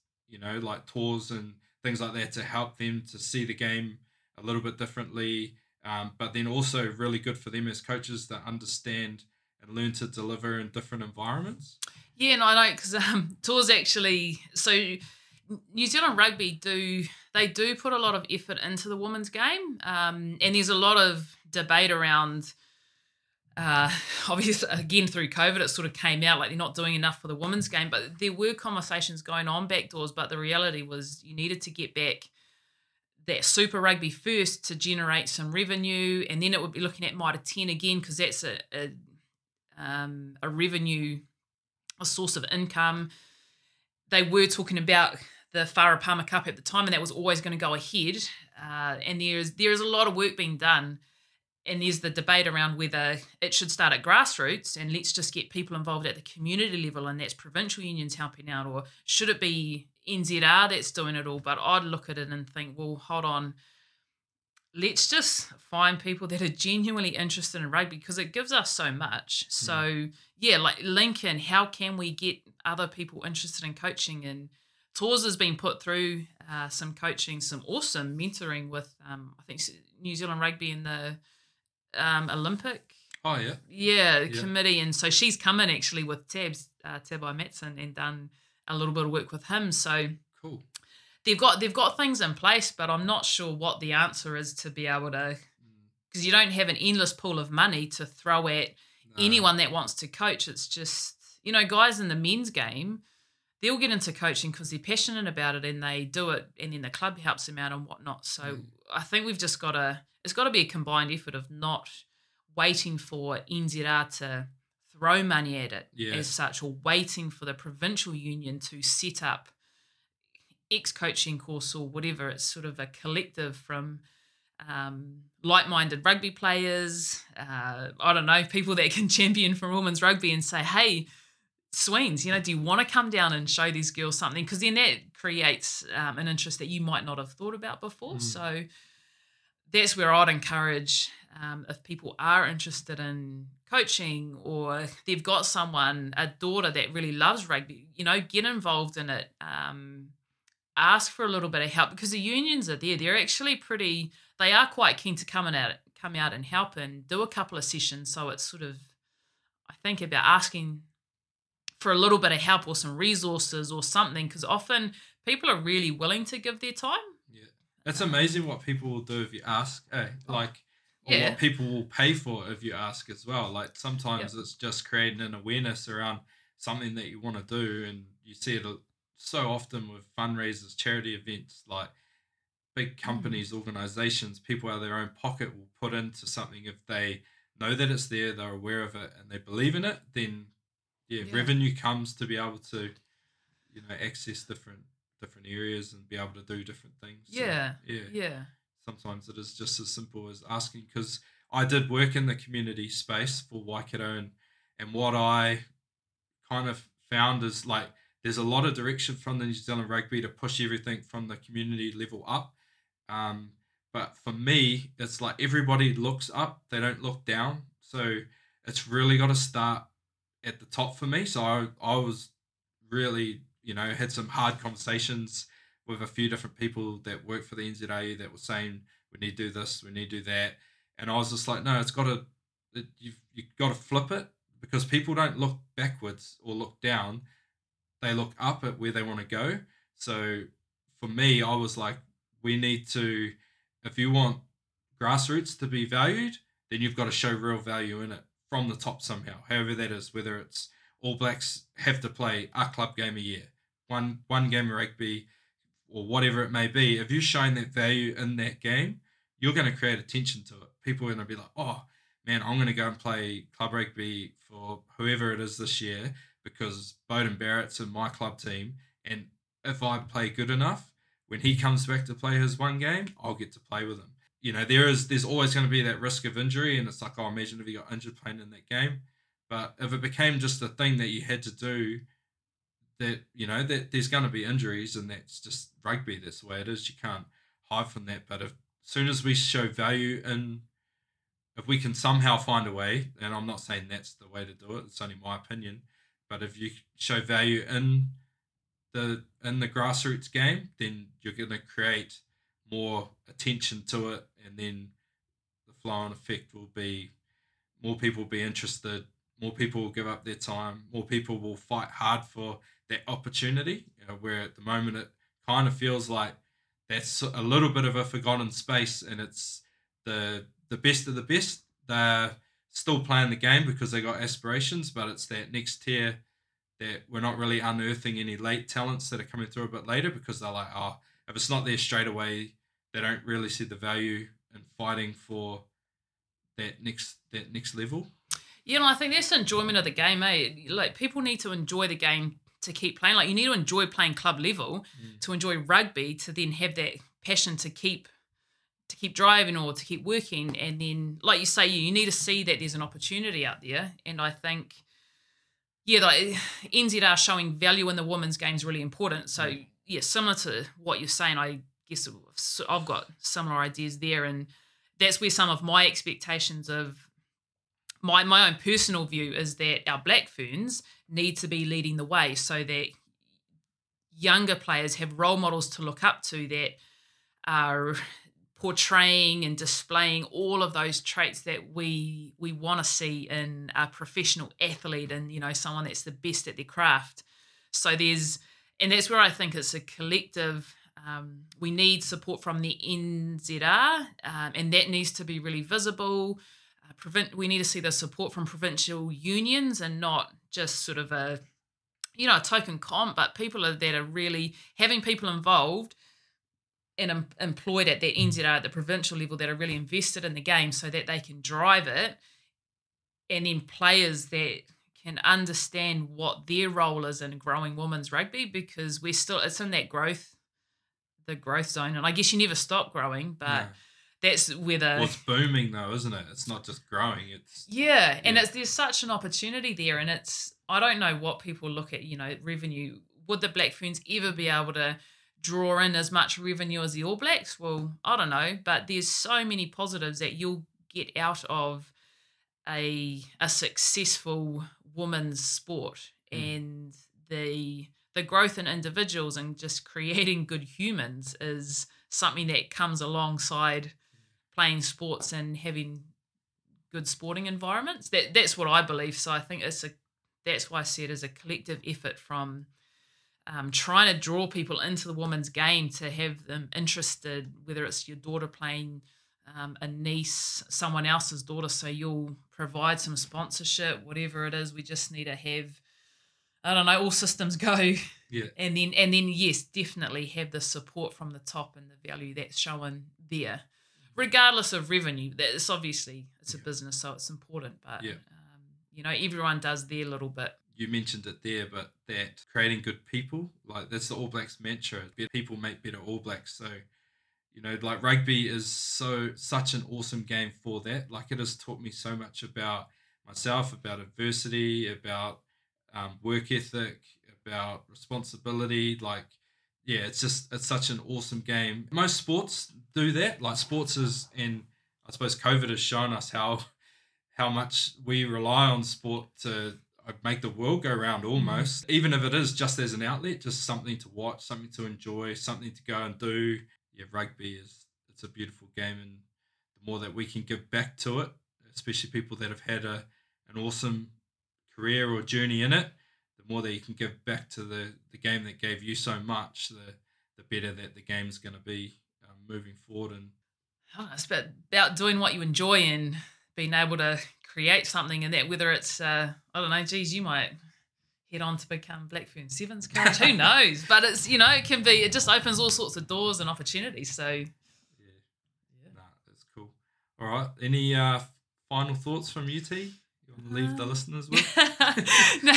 like tours and things like that, to help them to see the game a little bit differently, but then also really good for them as coaches to understand and learn to deliver in different environments. Yeah, no, I know, because tours actually, so New Zealand Rugby do put a lot of effort into the women's game, and there's a lot of debate around, obviously, again, through COVID, it sort of came out like they're not doing enough for the women's game, but there were conversations going on back doors, but the reality was you needed to get back that Super Rugby first to generate some revenue, and then it would be looking at Mitre 10 again, because that's a revenue, a source of income. They were talking about the Farah Palmer Cup at the time, and that was always going to go ahead, and there is a lot of work being done. And there's the debate around whether it should start at grassroots and let's just get people involved at the community level, and that's provincial unions helping out, or should it be NZR that's doing it all? But I'd look at it and think, well, hold on, let's just find people that are genuinely interested in rugby, because it gives us so much. So, like Lincoln, how can we get other people interested in coaching? And Tors has been put through some coaching, some awesome mentoring with, I think, New Zealand Rugby and the Olympic committee, and so she's come in actually with Tabai Matson and done a little bit of work with him. So cool. They've got things in place, but I'm not sure what the answer is to be able to, because you don't have an endless pool of money to throw at anyone that wants to coach. It's just, guys in the men's game, they'll get into coaching because they're passionate about it and they do it, and then the club helps them out and whatnot. So I think we've just got to, it's got to be a combined effort of not waiting for NZR to throw money at it as such, or waiting for the provincial union to set up X coaching course or whatever. It's sort of a collective from like-minded rugby players, I don't know, people that can champion for women's rugby and say, hey, Sweens, do you want to come down and show these girls something? Because then that creates an interest that you might not have thought about before. So that's where I'd encourage, if people are interested in coaching, or they've got someone, a daughter that really loves rugby, get involved in it. Ask for a little bit of help, because the unions are there. They're actually they are quite keen to come out and help and do a couple of sessions. So it's sort of, I think, about asking for a little bit of help or some resources or something, because often people are really willing to give their time. Yeah. It's amazing what people will do if you ask, or what people will pay for if you ask as well. Like sometimes it's just creating an awareness around something that you want to do, and you see it so often with fundraisers, charity events. Like big companies, organizations, people out of their own pocket will put into something if they know that it's there, they're aware of it, and they believe in it, then revenue comes to be able to, access different areas and be able to do different things. Yeah. So, Yeah. sometimes it is just as simple as asking, because I did work in the community space for Waikato, and what I kind of found is like there's a lot of direction from the New Zealand rugby to push everything from the community level up. But for me, it's like everybody looks up, they don't look down. So it's really got to start at the top for me. So I was really, had some hard conversations with a few different people that work for the NZA that were saying, we need to do this, we need to do that. And I was just like, no, you've got to flip it, because people don't look backwards or look down. They look up at where they want to go. So for me, I was like, we need to, if you want grassroots to be valued, then you've got to show real value in it from the top somehow, however that is, whether it's All Blacks have to play a club game a year, one game of rugby, or whatever it may be. If you're showing that value in that game, you're going to create attention to it. People are going to be like, oh, man, I'm going to go and play club rugby for whoever it is this year because Bowden Barrett's in my club team. And if I play good enough, when he comes back to play his one game, I'll get to play with him. There's always going to be that risk of injury. And it's like, oh, imagine if he got injured playing in that game. But if it became just a thing that you had to do, that, that there's going to be injuries, and that's just rugby. That's the way it is. You can't hide from that. But as soon as we show value in, if we can somehow find a way, and I'm not saying that's the way to do it, it's only my opinion, but if you show value in the grassroots game, then you're going to create more attention to it, and then the flow-on effect will be more people will be interested, more people will give up their time, more people will fight hard for that opportunity, where at the moment it kind of feels like that's a little bit of a forgotten space, and it's the best of the best. They're still playing the game because they got aspirations, but it's that next tier that we're not really unearthing any late talents that are coming through a bit later, because they're like, oh, if it's not there straight away, they don't really see the value in fighting for that next level. Yeah, and I think that's the enjoyment of the game, eh? Like, people need to enjoy the game to keep playing. Like, you need to enjoy playing club level to enjoy rugby, to then have that passion to keep driving or to keep working. And then, like you say, you need to see that there's an opportunity out there. And I think, like NZR showing value in the women's game is really important. So, similar to what you're saying, I guess I've got similar ideas there. And that's where some of my expectations of my own personal view is that our Black Ferns need to be leading the way, so that younger players have role models to look up to that are portraying and displaying all of those traits that we want to see in a professional athlete, and someone that's the best at their craft. So that's where I think it's a collective. We need support from the NZR, and that needs to be really visible. We need to see the support from provincial unions, and not just sort of a token comp, but people that are really having people involved and employed at the NZR at the provincial level that are really invested in the game, so that they can drive it, and then players that can understand what their role is in growing women's rugby, because it's in that growth zone, and I guess you never stop growing, but that's where it's booming though, isn't it? It's not just growing. And there's such an opportunity there, and I don't know what people look at, revenue. Would the Black Ferns ever be able to draw in as much revenue as the All Blacks? Well, I don't know, but there's so many positives that you'll get out of a successful women's sport, and the growth in individuals and just creating good humans is something that comes alongside playing sports and having good sporting environments. That's what I believe. So I think that's why I see it as a collective effort from trying to draw people into the women's game, to have them interested, whether it's your daughter playing a niece, someone else's daughter, so you'll provide some sponsorship, whatever it is. We just need to have I don't know, all systems go. Yeah. And then yes, definitely have the support from the top and the value that's shown there, regardless of revenue. That's obviously it's a business, so it's important. But everyone does their little bit. You mentioned it there, but that creating good people, like that's the All Blacks mantra. Better people make better All Blacks. So, like rugby is such an awesome game for that. Like it has taught me so much about myself, about adversity, about work ethic, about responsibility. Like, yeah, it's such an awesome game. Most sports do that. Like sports and I suppose COVID has shown us how much we rely on sport to make the world go round almost. Even if it is just as an outlet, just something to watch, something to enjoy, something to go and do. Yeah, rugby it's a beautiful game, and the more that we can give back to it, especially people that have had an awesome career or journey in it, the more that you can give back to the game that gave you so much, the better that the game's going to be moving forward. And it's about doing what you enjoy and being able to create something in that, whether it's, I don't know, geez, you might head on to become Black Fern Sevens coach, who knows? But it's, it just opens all sorts of doors and opportunities. So, yeah. That's cool. All right. Any final thoughts from you, T? You want to leave the listeners with? No,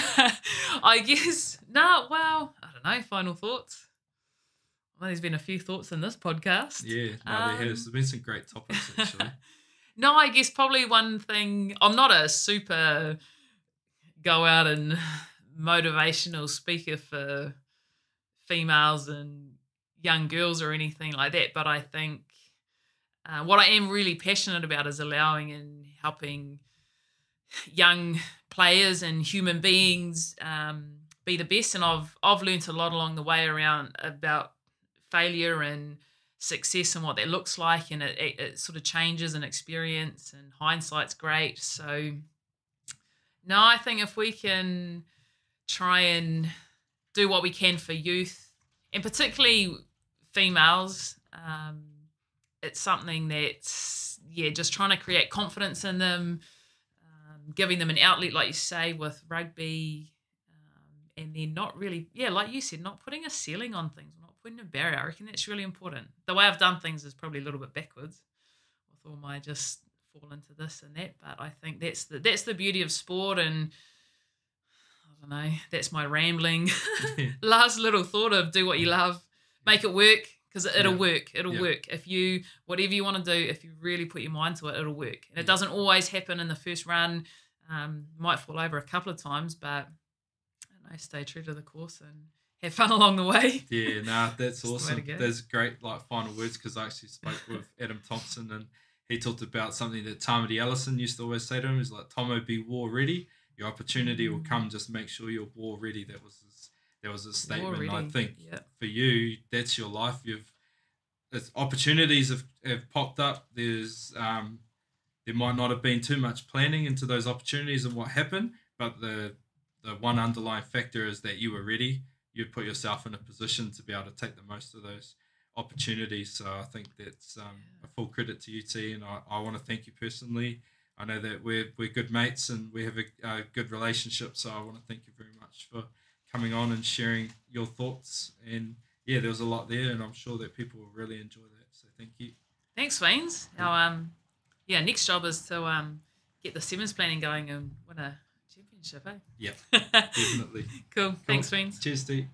I guess, well, I don't know, final thoughts. Well, there's been a few thoughts in this podcast. Yeah, there has. There's been some great topics, actually. No, I guess probably one thing, I'm not a super go out and motivational speaker for females and young girls or anything like that, but I think what I am really passionate about is allowing and helping young players and human beings be the best. And I've learnt a lot along the way about failure and success and what that looks like, and it sort of changes in experience, and hindsight's great. So no, I think if we can try and do what we can for youth, and particularly females, it's something that's just trying to create confidence in them, giving them an outlet, like you say, with rugby, and then not really, like you said, not putting a ceiling on things, not putting a barrier. I reckon that's really important. The way I've done things is probably a little bit backwards with all my just fall into this and that, but I think that's the beauty of sport. And I don't know, that's my rambling last little thought of do what you love, make it work, because it'll work. It'll work. If you, whatever you want to do, if you really put your mind to it, it'll work. And it doesn't always happen in the first run. Might fall over a couple of times, but I don't know, stay true to the course and have fun along the way. Yeah, that's awesome. There's great final words, because I actually spoke with Adam Thompson, and he talked about something that Tamaki Ellison used to always say to him. He's like, Tomo, be war ready. Your opportunity will come. Just make sure you're war ready. That was his statement. I think for you, that's your life. Opportunities have popped up. There might not have been too much planning into those opportunities and what happened, but the one underlying factor is that you were ready. You put yourself in a position to be able to take the most of those opportunities. So I think that's a full credit to you, T, and I want to thank you personally. I know that we're good mates and we have a good relationship, so I want to thank you very much for coming on and sharing your thoughts. And there was a lot there, and I'm sure that people will really enjoy that. So thank you. Thanks, Waynes. Our next job is to get the sevens planning going and win a championship, eh? Yep, definitely. Cool. Thanks, Waynes. Cheers, Steve.